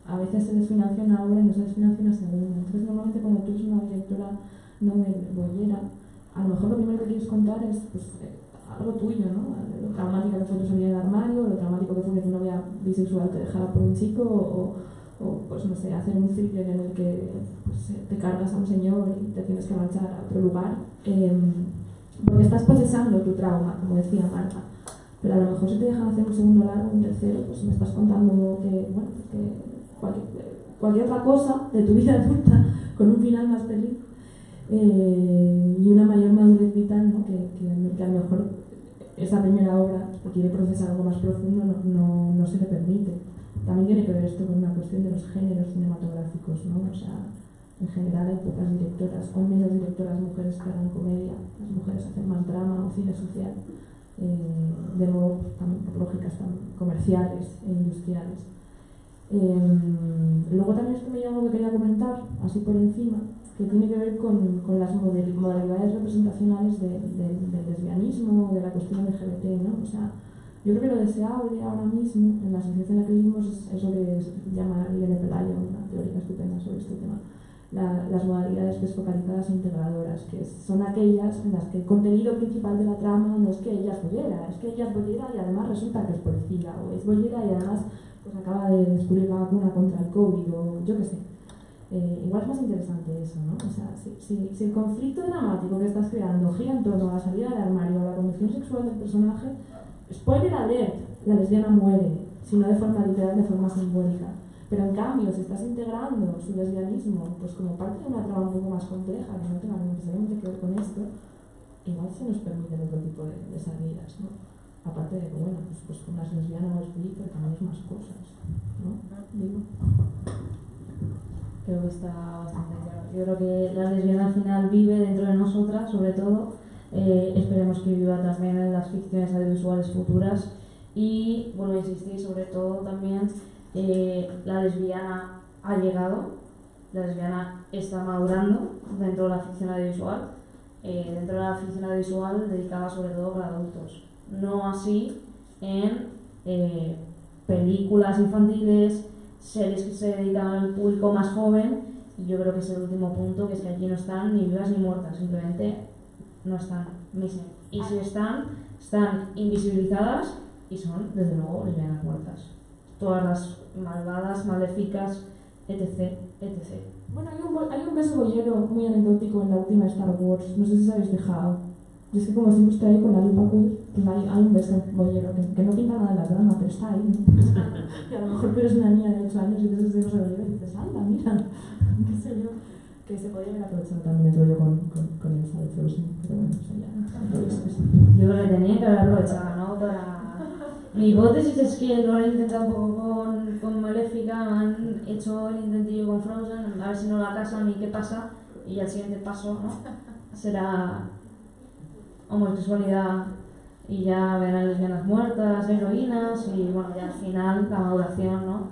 Speaker 4: A veces se desfinancia una obra y no se desfinancia una segunda. Entonces, normalmente cuando tú eres una directora boyera, a lo mejor lo primero que quieres contar es pues, algo tuyo, ¿no? Lo traumática que fue tu salida del armario, lo traumático que fue que tu novia bisexual te dejara por un chico, o pues no sé, hacer un thriller en el que pues, te cargas a un señor y te tienes que marchar a otro lugar, porque estás procesando tu trauma, como decía Marta. Pero a lo mejor si te dejan hacer un segundo largo, un tercero, pues me estás contando que cualquier otra cosa de tu vida adulta con un final más feliz y una mayor madurez vital, ¿no? que a lo mejor esa primera obra que quiere procesar algo más profundo no se le permite. También tiene que ver esto con una cuestión de los géneros cinematográficos, ¿no? O sea, en general hay pocas directoras, o menos directoras mujeres que hagan comedia, las mujeres hacen más drama o cine social, de nuevo también por lógicas tan comerciales e industriales. Luego también esto me llama que quería comentar, así por encima, que tiene que ver con las modalidades representacionales del lesbianismo, de la cuestión LGBT, ¿no? O sea, yo creo que lo deseable ahora mismo, en la sociedad en la que vivimos, es lo que llama Irene Pelayo, una teórica estupenda sobre este tema, las modalidades desfocalizadas e integradoras, que son aquellas en las que el contenido principal de la trama no es que ella es boyera, es que ella es boyera y además resulta que es policía, o es boyera y además pues acaba de descubrir la vacuna contra el COVID, o yo qué sé. Igual es más interesante eso, ¿no? O sea, si el conflicto dramático que estás creando gira en torno a la salida del armario, a la condición sexual del personaje, spoiler alert, la lesbiana muere, si no de forma literal, de forma simbólica. Pero en cambio, si estás integrando su lesbianismo pues como parte de una trama un poco más compleja, que no tenga necesariamente que ver con esto, igual se nos permiten otro tipo de salidas, ¿no? Aparte de que, bueno, pues una es lesbiana o es bi, pero también es más cosas, ¿no? Digo.
Speaker 3: Creo que está bastante claro. Yo creo que la lesbiana al final vive dentro de nosotras, sobre todo. Esperemos que viva también en las ficciones audiovisuales futuras. Y, bueno, insistir sobre todo también, la lesbiana ha llegado, la lesbiana está madurando dentro de la ficción audiovisual. dentro de la ficción audiovisual dedicada sobre todo para adultos. No así en películas infantiles, series que se dedican al público más joven, y yo creo que es el último punto, que es que aquí no están ni vivas ni muertas, simplemente no están missing. Y si están invisibilizadas y son, desde luego, lesbianas muertas. Todas las malvadas, maléficas, etc.
Speaker 4: Bueno, hay un beso bollero muy anecdótico en la última Star Wars, no sé si os habéis fijado. Y es que como siempre estoy ahí con la lipa, pues hay un beso bollero que no pinta nada de la trama, pero está ahí, ¿no? Y a lo mejor tú eres una niña de 8 años y ves ese beso bollero y dices, anda, mira, qué sé yo. Que se podría haber aprovechado también, creo yo, con el Star Frozen, pero bueno, eso ya.
Speaker 3: Yo creo que tenía que haber aprovechado, ¿no? Para... Mi hipótesis es que lo han intentado un poco con Maléfica, han hecho el intentillo con Frozen, a ver si no la casan y qué pasa, y el siguiente paso, ¿no? Será homosexualidad y ya verán lesbianas muertas, heroínas, y bueno, ya al final la maduración, ¿no?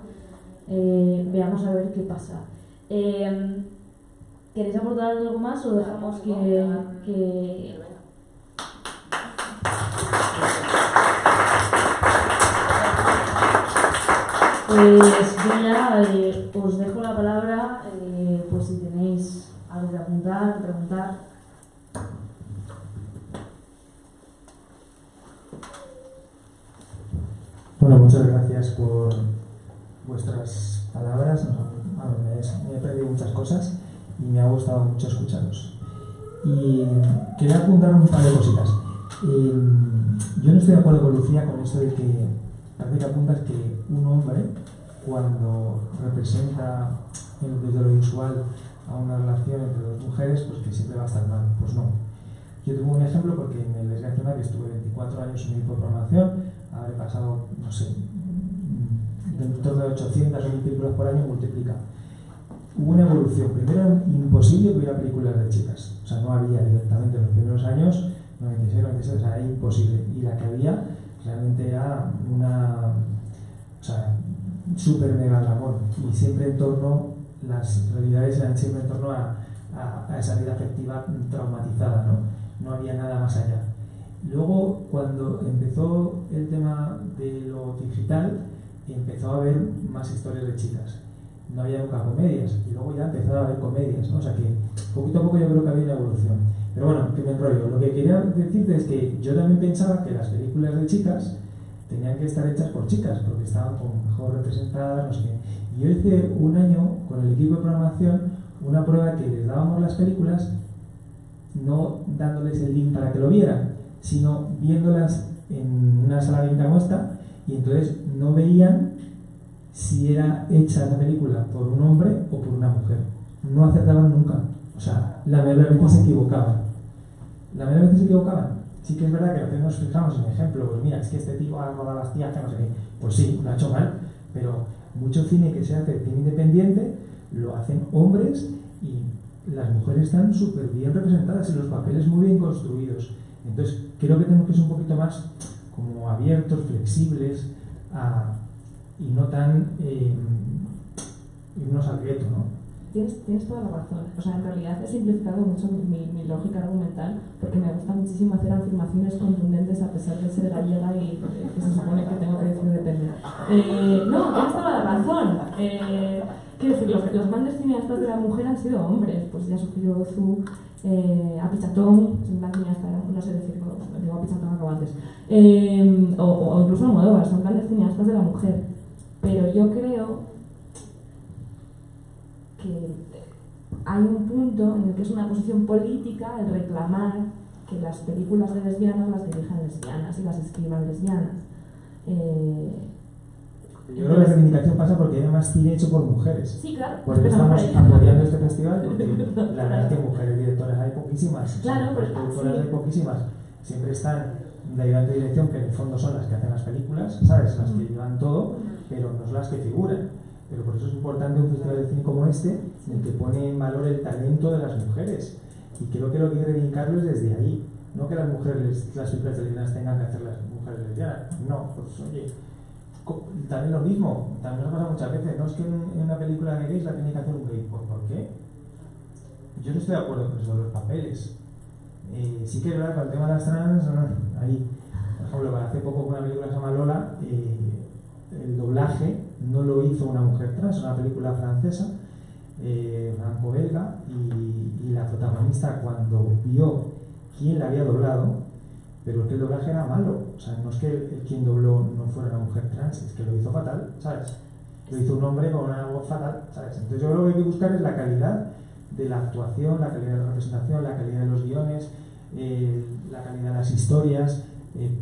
Speaker 3: Veamos a ver qué pasa. ¿Queréis aportar algo más o dejamos que... Pues yo ya os dejo la palabra, pues si tenéis algo que apuntar, preguntar.
Speaker 7: Bueno, muchas gracias por vuestras palabras. Me he perdido muchas cosas y me ha gustado mucho escucharos. Y quería apuntar un par de cositas. Yo no estoy de acuerdo con Lucía con esto de que parece que apuntas que un hombre, cuando representa desde lo visual a una relación entre dos mujeres, pues que siempre va a estar mal. Pues no. Yo tengo un ejemplo porque en el Lesbian Nacional, que estuve 24 años en mi equipo de programación, habré pasado, no sé, en torno de 800 o 1000 películas por año, multiplica. Hubo una evolución. Primero era imposible que hubiera películas de chicas. O sea, no había directamente en los primeros años, 96, 97, o sea, era imposible. Y la que había realmente era una, o sea, súper mega glamor. Y siempre en torno, las realidades eran siempre en torno a esa vida afectiva traumatizada, ¿no? No había nada más allá. Luego, cuando empezó el tema de lo digital, empezó a haber más historias de chicas. No había nunca comedias, y luego ya empezaron a haber comedias, ¿no? O sea que poquito a poco yo creo que había una evolución. Pero bueno, que me enrollo. Lo que quería decirte es que yo también pensaba que las películas de chicas tenían que estar hechas por chicas, porque estaban como mejor representadas, no sé qué. Y yo hice un año con el equipo de programación una prueba que les dábamos las películas, no dándoles el link para que lo vieran, sino viéndolas en una sala de como esta, y entonces no veían si era hecha la película por un hombre o por una mujer. No acertaban nunca. O sea, la mayoría de veces se equivocaban. Sí que es verdad que a veces nos fijamos en ejemplo, pues mira, es que este tipo ha rodado las tías, que no sé qué. Pues sí, lo ha hecho mal, pero mucho cine que se hace cine independiente lo hacen hombres y las mujeres están súper bien representadas y los papeles muy bien construidos. Entonces, creo que tenemos que ser un poquito más como abiertos, flexibles, y no tan irnos al gueto, ¿no?
Speaker 4: Tienes toda la razón. O sea, en realidad he simplificado mucho mi lógica argumental porque me gusta muchísimo hacer afirmaciones contundentes a pesar de ser gallega y que se supone que tengo que decir depende. No, tienes toda la razón. Quiero decir, los grandes cineastas de la mujer han sido hombres. Pues ya Sofía Ozu, Apichatón, es un gran cineasta, no sé decir, digo Apichatón acabo antes. O incluso Almodóvar, son grandes cineastas de la mujer. Pero yo creo que hay un punto en el que es una posición política el reclamar que las películas de lesbianas las dirijan lesbianas y las escriban lesbianas.
Speaker 7: Yo creo que la reivindicación pasa porque hay más cine hecho por mujeres.
Speaker 4: Sí, claro.
Speaker 7: Porque estamos apoyando este festival, porque la verdad es que mujeres directoras hay poquísimas,
Speaker 4: claro,
Speaker 7: mujeres productoras hay poquísimas. Siempre están de ayudante de dirección, que en el fondo son las que hacen las películas, ¿sabes? Las que llevan todo, pero no son las que figuran. Pero por eso es importante un festival de cine como este, en el que pone en valor el talento de las mujeres. Y creo que lo que hay que reivindicarlo es desde ahí. No que las mujeres, las películas lesbianas tengan que hacer las mujeres lesbianas. No, pues oye, también lo mismo, también nos pasa muchas veces. No es que en una película de gays la tiene que hacer un gay. ¿Por qué? Yo no estoy de acuerdo con eso de los papeles. Sí que es verdad que el tema de las trans, ahí, por ejemplo, hace poco una película que se llama Lola, el doblaje no lo hizo una mujer trans, una película francesa, franco-belga, y la protagonista cuando vio quién la había doblado, pero es que el doblaje era malo, o sea, no es que quien dobló no fuera una mujer trans, es que lo hizo fatal, ¿sabes? Lo hizo un hombre con una voz fatal, ¿sabes? Entonces yo creo que hay que buscar es la calidad de la actuación, la calidad de la representación, la calidad de los guiones, la calidad de las historias,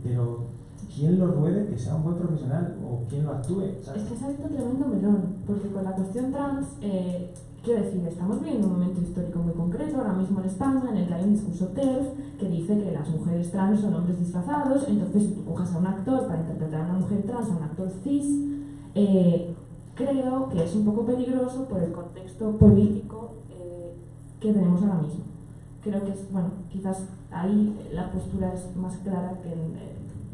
Speaker 7: pero ¿quién lo ruede? Que sea un buen profesional o quién lo actúe, ¿sabes?
Speaker 4: Es que se ha visto tremendo melón, porque con la cuestión trans, quiero decir, estamos viviendo un momento histórico muy concreto ahora mismo en España, en el que hay un discurso TERF que dice que las mujeres trans son hombres disfrazados. Entonces, si tú coges a un actor para interpretar a una mujer trans, a un actor cis, creo que es un poco peligroso por el contexto político que tenemos ahora mismo. Creo que es, bueno, quizás ahí la postura es más clara que en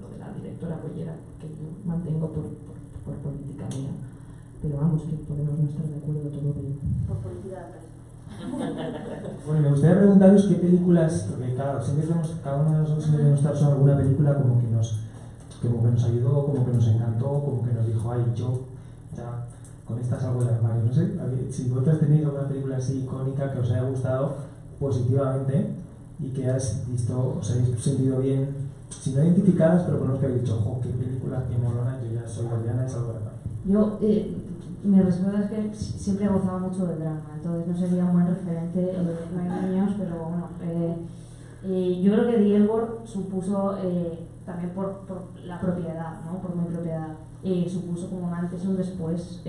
Speaker 4: lo de la directora Bollera, que yo mantengo por política mía. Pero vamos, que podemos no estar de acuerdo todo bien.
Speaker 3: Por política de
Speaker 7: Bueno, me gustaría preguntaros qué películas, porque claro, siempre tenemos, cada uno de nosotros siempre tenemos que estar sobre alguna película como que nos ayudó, como que nos encantó, como que nos dijo, ay, yo ya con esta salgo del armario. No sé, si vosotros tenéis alguna película así icónica que os haya gustado positivamente y que has visto, os habéis sentido bien, si no identificadas, pero con los que habéis dicho, ojo, qué película, qué molona, yo ya soy lesbiana y salgo del armario.
Speaker 3: Yo, mi respuesta es que siempre he gozado mucho del drama, entonces no sería un buen referente, no hay niños, pero bueno. Yo creo que The L-Word supuso, también por la propiedad, ¿no? Por mi propiedad, supuso como un antes y un después,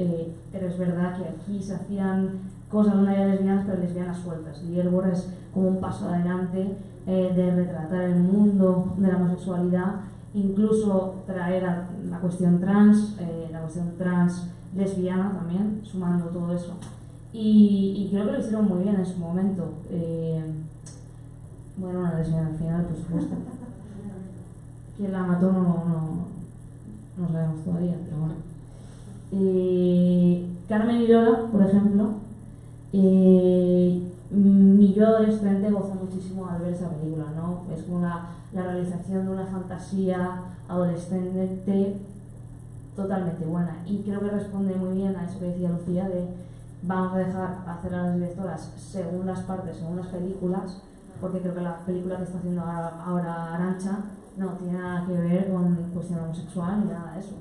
Speaker 3: pero es verdad que aquí se hacían cosas donde hay lesbianas, pero lesbianas sueltas. The L-Word es como un paso adelante de retratar el mundo de la homosexualidad, incluso traer a la cuestión trans lesbiana también, sumando todo eso. Y creo que lo hicieron muy bien en su momento. Bueno, una lesbiana al final, por supuesto. Quién la mató no sabemos todavía, pero bueno. Carmen y Lola, por ejemplo, mi yo adolescente goza muchísimo al ver esa película, ¿no? Es como la realización de una fantasía adolescente totalmente buena, y creo que responde muy bien a eso que decía Lucía de vamos a dejar hacer a las directoras según las partes, según las películas, porque creo que la película que está haciendo ahora Arantxa no tiene nada que ver con cuestión homosexual ni nada de eso,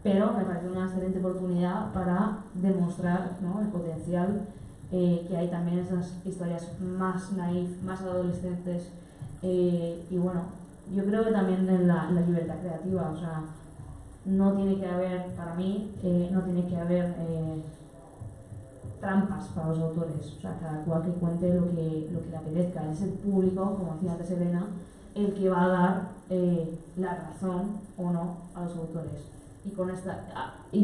Speaker 3: pero me parece una excelente oportunidad para demostrar, ¿no?, el potencial que hay también en esas historias más naif, más adolescentes, y bueno, yo creo que también en la libertad creativa, o sea, no tiene que haber, para mí, no tiene que haber trampas para los autores, o sea, cada cual que cuente lo que le apetezca. Es el público, como decía antes Elena, el que va a dar la razón o no a los autores. Y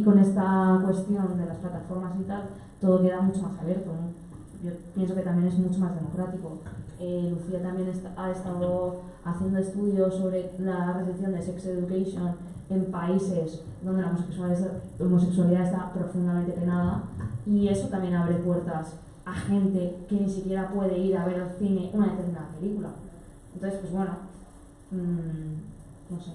Speaker 3: con esta cuestión de las plataformas y tal, todo queda mucho más abierto, ¿no? Yo pienso que también es mucho más democrático. Lucía también ha estado haciendo estudios sobre la recepción de sex education en países donde la homosexualidad está profundamente penada, y eso también abre puertas a gente que ni siquiera puede ir a ver al cine una determinada película. Entonces, pues bueno, no sé.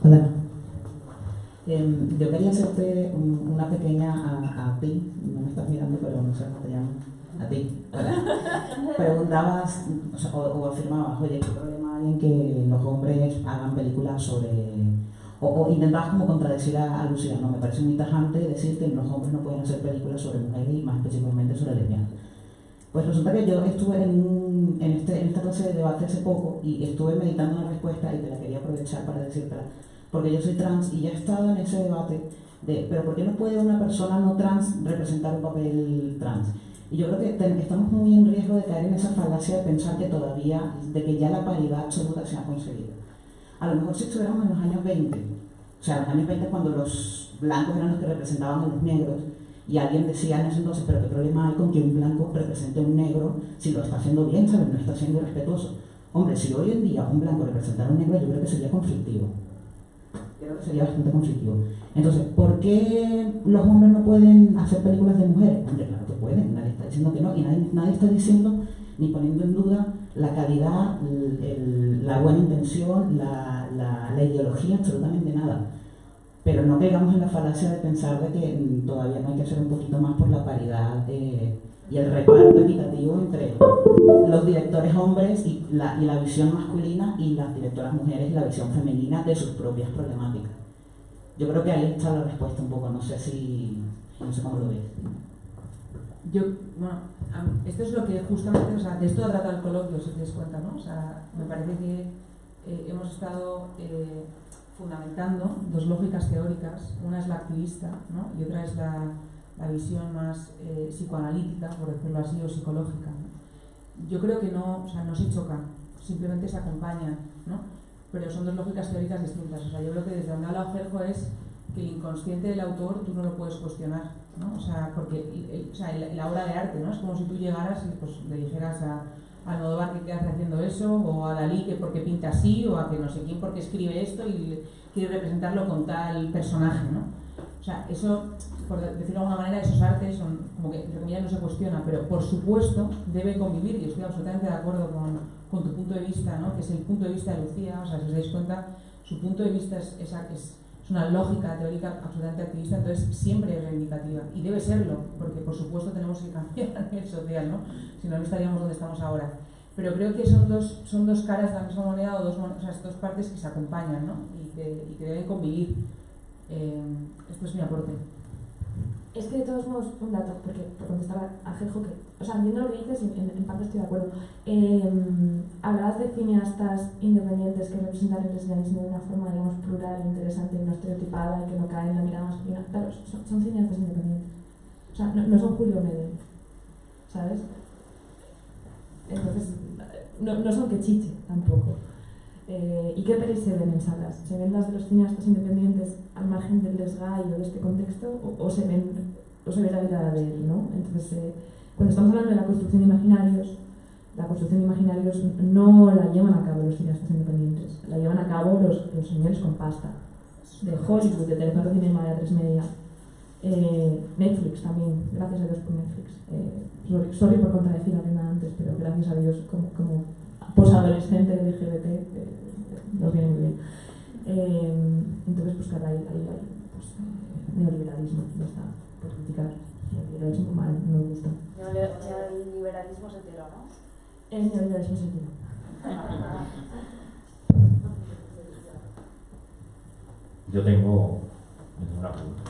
Speaker 8: Hola. Yo quería hacerte una pequeña a ti, no me estás mirando, pero no sé cómo te llamas. A ti. Hola. Preguntabas, o afirmabas, oye, ¿qué problema hay en que los hombres hagan películas sobre... O intentabas como contradecir a Lucía, ¿no? Me parece muy tajante decir que los hombres no pueden hacer películas sobre mujeres y más específicamente sobre lesbianas. Pues resulta que yo estuve en esta clase de debate hace poco y estuve meditando una respuesta y te la quería aprovechar para decírtela. Porque yo soy trans y ya he estado en ese debate de, pero ¿por qué no puede una persona no trans representar un papel trans? Y yo creo que estamos muy en riesgo de caer en esa falacia de pensar que todavía, de que ya la paridad absoluta se ha conseguido. A lo mejor si estuviéramos en los años 20, o sea, los años 20 cuando los blancos eran los que representaban a los negros, y alguien decía en ese entonces, pero ¿qué problema hay con que un blanco represente a un negro si lo está haciendo bien, ¿sabes? No está siendo irrespetuoso. Hombre, si hoy en día un blanco representara a un negro, yo creo que sería conflictivo. Creo que sería bastante conflictivo. Entonces, ¿por qué los hombres no pueden hacer películas de mujeres? Hombre, claro que pueden, nadie está diciendo que no, y nadie está diciendo ni poniendo en duda la calidad, la buena intención, la ideología, absolutamente nada. Pero no caigamos en la falacia de pensar de que todavía no hay que hacer un poquito más por la paridad y el reparto equitativo entre los directores hombres y la visión masculina y las directoras mujeres y la visión femenina de sus propias problemáticas. Yo creo que ahí está la respuesta un poco, no sé cómo lo ves.
Speaker 5: Esto es lo que justamente, o sea, de esto trata el coloquio, si te das cuenta, ¿no? O sea, me parece que hemos estado fundamentando dos lógicas teóricas, una es la activista, ¿no? Y otra es la visión más psicoanalítica, por decirlo así, o psicológica, ¿no? Yo creo que no se chocan, simplemente se acompañan, ¿no? Pero son dos lógicas teóricas distintas. O sea, yo creo que desde donde habla Ojerjo es que el inconsciente del autor tú no lo puedes cuestionar, ¿no? O sea, porque la obra de arte, ¿no? Es como si tú llegaras y pues, le dijeras a Almodóvar que qué hace haciendo eso, o a Dalí que porque pinta así, o a que no sé quién porque escribe esto y quiere representarlo con tal personaje, ¿no? O sea, eso, por decirlo de alguna manera, esos artes son como que, entre comillas, no se cuestiona, pero por supuesto debe convivir, y estoy absolutamente de acuerdo con tu punto de vista, ¿no? Que es el punto de vista de Lucía. O sea, si os dais cuenta, su punto de vista es una lógica teórica absolutamente activista, entonces siempre es reivindicativa, y debe serlo, porque por supuesto tenemos que cambiar a nivel social, ¿no? Si no, no estaríamos donde estamos ahora. Pero creo que son dos caras de la misma moneda, o dos partes que se acompañan, ¿no? Y que deben convivir. Esto es mi aporte.
Speaker 4: Es que de todos modos, un dato, porque por contestar a Jerjo, que, o sea, entiendo lo que dices y en parte estoy de acuerdo. Hablabas de cineastas independientes que representan el lesbianismo de una forma, digamos, plural, interesante y no estereotipada y que no cae en la mirada masculina. Claro, son cineastas independientes. O sea, no son Julio Medel, ¿sabes? Entonces, no son que chiche tampoco. ¿Y qué pelis se ven en salas? ¿Se ven las de los cineastas independientes al margen del lesgay o de este contexto? ¿O se ve la vida de él, ¿no? Entonces, cuando estamos hablando de la construcción de imaginarios no la llevan a cabo los cineastas independientes, la llevan a cabo los señores con pasta, de Hollywood, de Telecinco Cinema, de A3 Media, Netflix también, gracias a Dios por Netflix. Sorry por contradecir a Brenda antes, pero gracias a Dios como posadolescente LGBT nos viene muy bien. Entonces, pues claro, ahí pues, neoliberalismo, ya está, por criticar. Neoliberalismo mal, no me gusta.
Speaker 6: Neoliberalismo es hetero, ¿no?
Speaker 4: El neoliberalismo es hetero.
Speaker 1: Yo tengo una pregunta.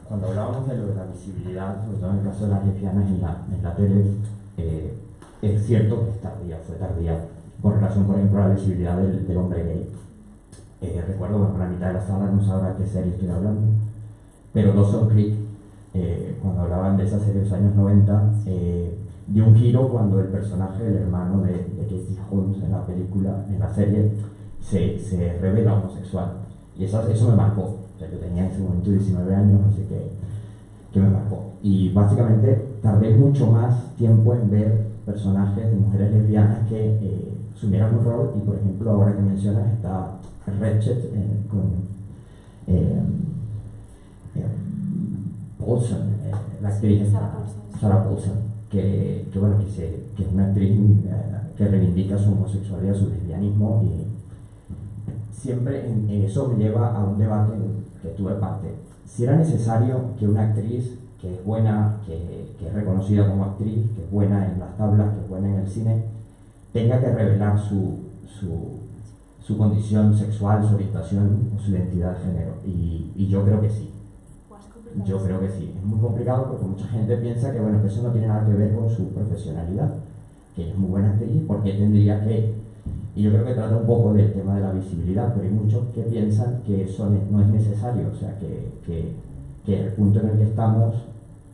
Speaker 1: Cuando hablábamos de lo de la visibilidad, sobre todo en el caso de las lesbianas en la tele, es cierto que fue tardía, con relación, por ejemplo, a la visibilidad del hombre gay. Recuerdo, bueno, la mitad de la sala no sabrá qué serie estoy hablando, pero Dawson's Creek, cuando hablaban de esa serie de los años 90, dio un giro cuando el personaje, el hermano de Katie Holmes en la película, en la serie, se revela homosexual. Y eso me marcó. O sea, yo tenía en ese momento 19 años, así que me marcó. Y básicamente tardé mucho más tiempo en ver personajes de mujeres lesbianas que asumieran un rol, y por ejemplo, ahora que mencionas, está Ratchet con Paulson, la actriz Sarah Paulson, que es una actriz que reivindica su homosexualidad, su lesbianismo, y siempre en eso me lleva a un debate que tuve parte. Si era necesario que una actriz que es buena, que es reconocida como actriz, que es buena en las tablas, que es buena en el cine, tenga que revelar su condición sexual, su orientación o su identidad de género. Y yo creo que sí. Yo creo que sí. Es muy complicado porque mucha gente piensa que, bueno, que eso no tiene nada que ver con su profesionalidad, que ella es muy buena actriz, porque tendría que... Y yo creo que trata un poco del tema de la visibilidad, pero hay muchos que piensan que eso no es necesario. O sea, que el punto en el que estamos,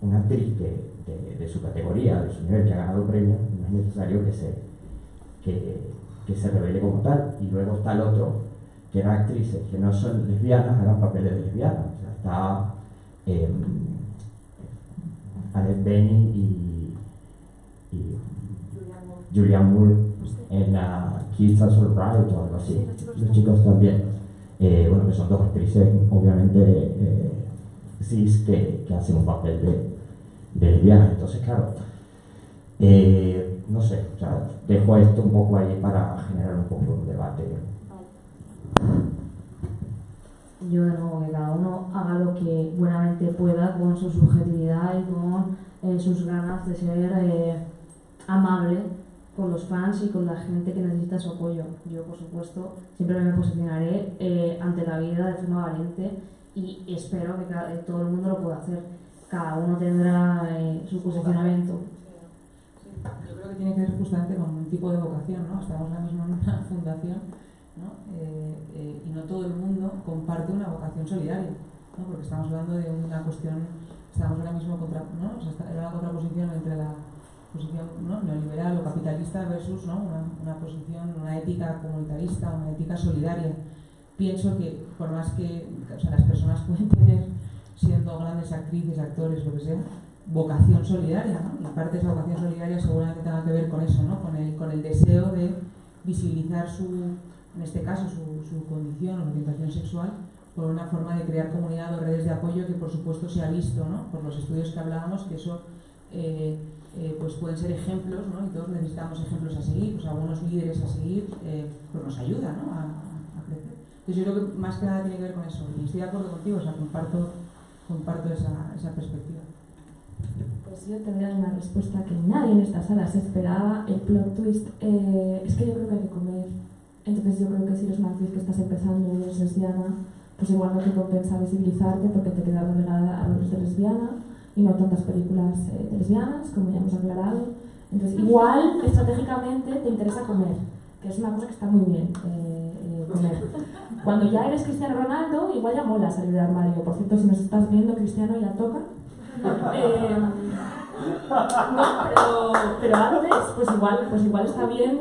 Speaker 1: una actriz de su categoría, de su nivel, que ha ganado premios, no es necesario que se revele como tal. Y luego está el otro, que eran actrices que no son lesbianas, hagan papeles de lesbianas. O sea, está Annette Bening y Julianne Moore en Kids Are So Right o algo así. Los chicos también. bueno, que son dos actrices, obviamente, cis, que hacen un papel de lesbiana. Entonces, claro, no sé, o sea, dejo esto un poco ahí para generar un poco de debate.
Speaker 3: Yo de nuevo, que cada uno haga lo que buenamente pueda con su subjetividad y con sus ganas de ser amable con los fans y con la gente que necesita su apoyo. Yo, por supuesto, siempre me posicionaré ante la vida de forma valiente y espero que todo el mundo lo pueda hacer. Cada uno tendrá su posicionamiento.
Speaker 5: Sí, yo creo que tiene que ver justamente con un tipo de vocación, ¿no? Estamos ahora mismo en una fundación, ¿no? Y no todo el mundo comparte una vocación solidaria, ¿no? Porque estamos hablando de una cuestión, estamos ahora mismo contra, ¿no? O sea, era una contraposición entre la posición, ¿no?, neoliberal o capitalista versus, ¿no?, una posición, una ética comunitarista, una ética solidaria. Pienso que por más que, o sea, las personas pueden tener, siendo grandes actrices, actores, lo que sea, vocación solidaria, ¿no? Y parte de esa vocación solidaria seguramente tenga que ver con eso, ¿no? Con el deseo de visibilizar en este caso, su condición o orientación sexual por una forma de crear comunidad o redes de apoyo que, por supuesto, se ha visto, ¿no?, por los estudios que hablábamos, que eso pues pueden ser ejemplos, ¿no? Y todos necesitamos ejemplos a seguir, pues algunos líderes a seguir, pues nos ayuda, ¿no?, a crecer. Entonces yo creo que más que nada tiene que ver con eso, y estoy de acuerdo contigo, o sea, comparto esa perspectiva.
Speaker 4: Pues yo tendría una respuesta que nadie en esta sala se esperaba. El plot twist es que yo creo que hay que comer. Entonces yo creo que si eres una actriz que estás empezando y eres lesbiana, pues igual no te compensa visibilizarte porque te quedas relegada a roles de lesbiana y no tantas películas de lesbianas, como ya hemos aclarado. Entonces igual estratégicamente te interesa comer, que es una cosa que está muy bien, comer. Cuando ya eres Cristiano Ronaldo, igual ya mola salir del armario. Por cierto, si nos estás viendo, Cristiano, ya toca. No, pero antes, pues igual está bien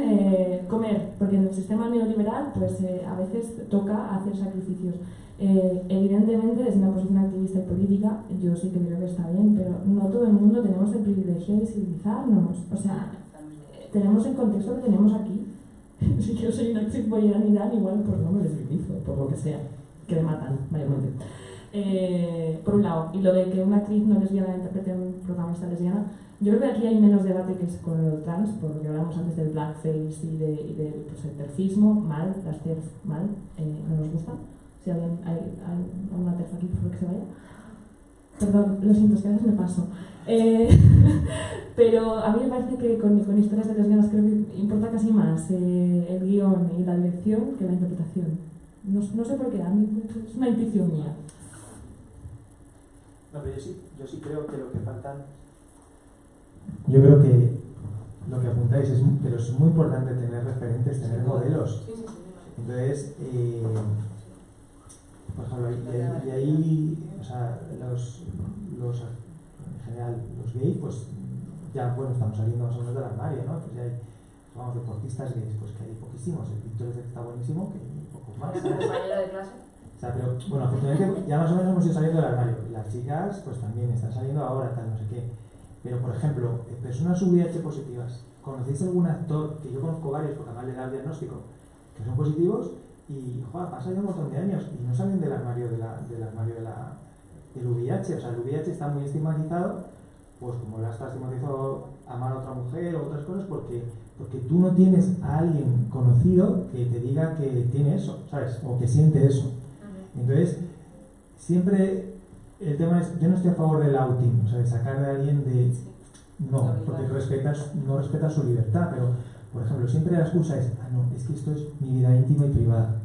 Speaker 4: comer, porque en el sistema neoliberal, pues a veces toca hacer sacrificios. Evidentemente, desde una posición activista y política, yo sí que creo que está bien, pero no todo el mundo tenemos el privilegio de visibilizarnos. O sea, tenemos el contexto que tenemos aquí. Si yo soy una actriz boyera en Irán, igual pues no me visibilizo, por lo que sea, que me matan, mayormente. Por un lado, y lo de que una actriz no lesbiana interprete a un protagonista lesbiana, yo creo que aquí hay menos debate que es con el trans, por lo que hablamos antes del blackface y del pues, el terfismo, mal, las TERF mal, no nos gustan. Si alguien hay una TERF aquí, por favor que se vaya. Perdón, lo siento, es que a veces me paso. Pero a mí me parece que con historias de lesbianas creo que importa casi más el guión y la dirección que la interpretación. No sé por qué, a mí es una intuición mía.
Speaker 7: No, pero yo sí creo que lo que faltan. Yo creo que lo que apuntáis pero es muy importante tener referentes, tener modelos.
Speaker 5: Sí.
Speaker 7: Entonces, por ejemplo, y ahí, o sea, en general, los gays, pues ya, bueno, estamos saliendo más o menos del armario, ¿no? Pues ya hay, vamos, deportistas gays, pues que hay poquísimos. El Víctor está buenísimo, que hay pocos más.
Speaker 6: ¿Compañero de clase?
Speaker 7: O sea, pero bueno, afortunadamente ya más o menos hemos ido saliendo del armario. Las chicas, pues también están saliendo ahora, tal, no sé qué. Pero, por ejemplo, personas VIH positivas. ¿Conocéis algún actor, que yo conozco varios, porque además le da el diagnóstico, que son positivos y, joder, pasa ya un montón de años y no salen del armario del VIH? O sea, el VIH está muy estigmatizado, pues como la está estigmatizado amar a otra mujer o otras cosas, porque tú no tienes a alguien conocido que te diga que tiene eso, ¿sabes? O que siente eso. Entonces, siempre el tema es, yo no estoy a favor del outing, o sea, de sacar a alguien de... No, porque no respetas su libertad, pero, por ejemplo, siempre la excusa es, no, es que esto es mi vida íntima y privada.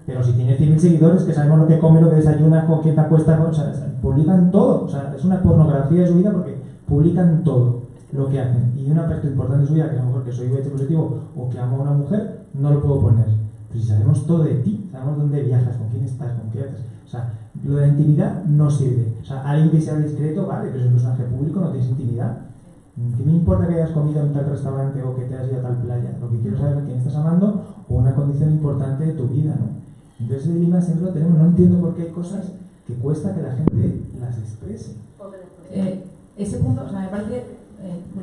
Speaker 7: Pero si tiene 100.000 seguidores, que sabemos lo que come, lo que desayuna, con quién te acuestas, o sea, publican todo, o sea, es una pornografía de su vida porque publican todo lo que hacen. Y un aspecto importante de su vida, que a lo mejor que soy VIH positivo o que amo a una mujer, no lo puedo poner. Pero si sabemos todo de ti, sabemos dónde viajas, con quién estás, con qué haces. O sea, lo de la intimidad no sirve. O sea, alguien que sea discreto, vale, pero es un personaje público, no tienes intimidad. ¿Qué me importa que hayas comido en tal restaurante o que te hayas ido a tal playa? Lo que quiero saber es a quién estás amando o una condición importante de tu vida, ¿no? Entonces, el dilema siempre lo tenemos. No entiendo por qué hay cosas que cuesta que la gente las exprese.
Speaker 5: Ese punto, o sea, me parece...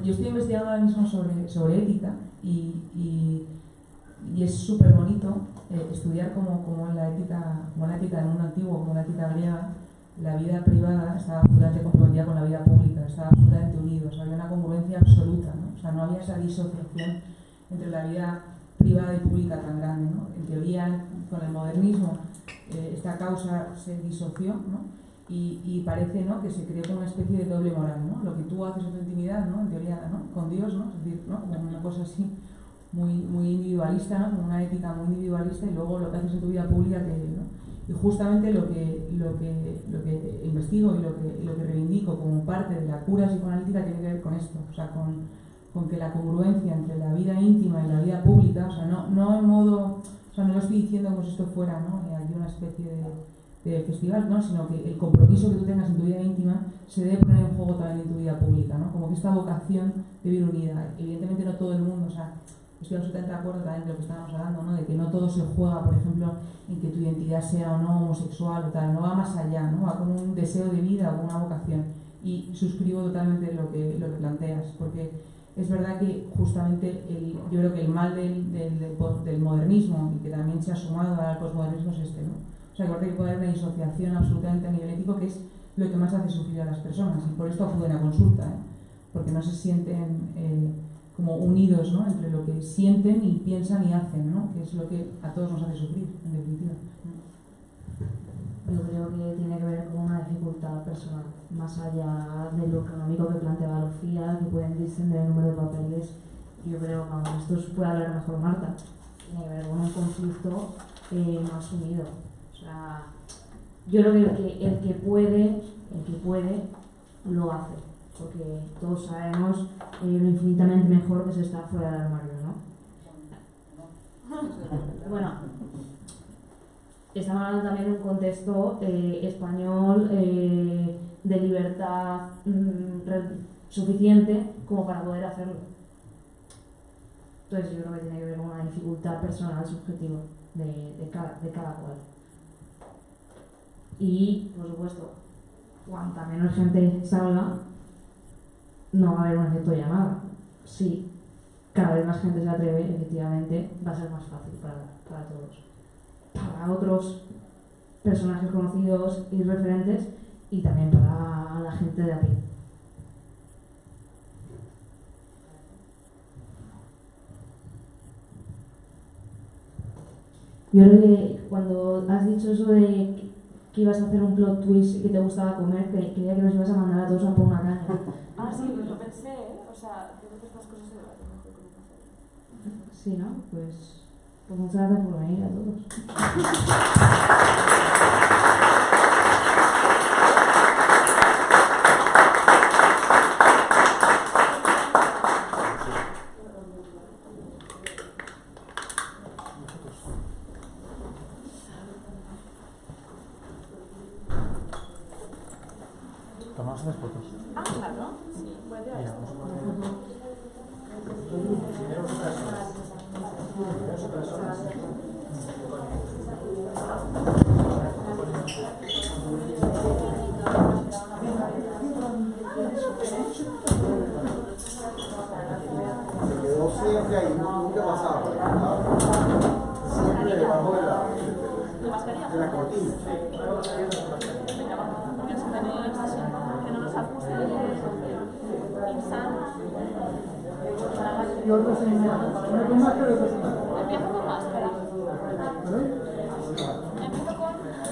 Speaker 5: yo estoy investigando ahora mismo sobre ética y y es súper bonito estudiar como en la ética del mundo antiguo, como en la ética griega, la vida privada estaba absolutamente comprometida con la vida pública, estaba absolutamente unidos, había una congruencia absoluta, ¿no? O sea, no había esa disociación entre la vida privada y pública tan grande, ¿no? En teoría, con el modernismo, esta causa se disoció, ¿no? Y parece, ¿no?, que se creó como una especie de doble moral, ¿no? Lo que tú haces en tu intimidad, ¿no?, en teoría, ¿no?, con Dios, ¿no?, es decir, ¿no?, como una cosa así muy individualista, ¿no?, como una ética muy individualista, y luego lo que haces en tu vida pública, ¿no? Y justamente lo que investigo y lo que reivindico como parte de la cura psicoanalítica tiene que ver con esto, o sea, con que la congruencia entre la vida íntima y la vida pública, o sea, no en modo, o sea, no lo estoy diciendo como si esto fuera, ¿no?, aquí una especie de festival, ¿no?, sino que el compromiso que tú tengas en tu vida íntima se debe poner en juego también en tu vida pública, ¿no?, como que esta vocación debe ir unida. Evidentemente no todo el mundo, o sea, estoy absolutamente de acuerdo también de lo que estábamos hablando, ¿no?, de que no todo se juega, por ejemplo, en que tu identidad sea o no homosexual o tal, no va más allá, ¿no?, va como un deseo de vida o una vocación, y suscribo totalmente lo que planteas, porque es verdad que justamente yo creo que el mal del modernismo, y que también se ha sumado al posmodernismo, es este, ¿no? O sea, igual que puede haber una disociación absolutamente a nivel ético, que es lo que más hace sufrir a las personas, y por esto acuden a consulta, porque no se sienten como unidos, ¿no?, entre lo que sienten y piensan y hacen, ¿no?, que es lo que a todos nos hace sufrir, en definitiva.
Speaker 3: Yo creo que tiene que ver con una dificultad personal, más allá de lo económico que planteaba Lucía, que pueden descender el número de papeles. Yo creo que esto puede hablar mejor Marta, tiene que ver con un conflicto no asumido. O sea, yo creo que el que puede lo hace, porque todos sabemos lo infinitamente mejor que se está fuera del armario, ¿no? Bueno, estamos hablando también de un contexto español de libertad suficiente como para poder hacerlo. Entonces yo creo que tiene que ver con una dificultad personal subjetiva de cada cual. Y, por supuesto, cuanta menos gente salga, no va a haber un efecto llamada. Si cada vez más gente se atreve, efectivamente, va a ser más fácil para todos. Para otros personajes conocidos y referentes, y también para la gente de a pie. Yo creo que cuando has dicho eso de que ibas a hacer un plot twist y que te gustaba comer, creía que nos ibas a mandar a todos a por una caña.
Speaker 6: Ah, sí, lo pensé, ¿eh? O sea, creo que estas cosas se debaten mejor con un café.
Speaker 3: Sí, ¿no? Pues muchas gracias por venir a todos.
Speaker 7: Tomamos unas fotos.
Speaker 6: Ah, claro. Sí, puede haber.
Speaker 9: Se quedó siempre ahí, nunca pasaba. Siempre debajo de la cortina.
Speaker 6: Y otro sin máscara. Con máscara y otro sin máscara. Empiezo con máscara.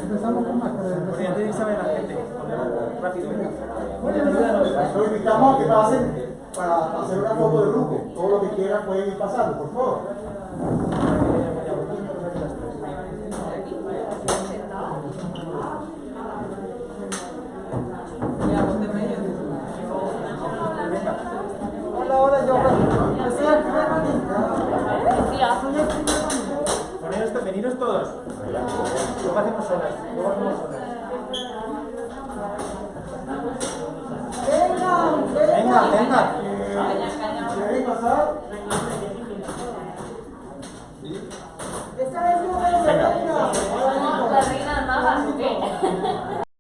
Speaker 6: Empezamos con máscara.
Speaker 7: Porque ya tenéis que saber la gente. Rápido, venga.
Speaker 9: Los invitamos a que pasen para hacer una foto de grupo. Todo lo que quieran pueden ir pasando, por favor.
Speaker 2: Hola, yo soy el primer
Speaker 7: Poneros, veniros todos. Luego hacemos solas. Venga, venga.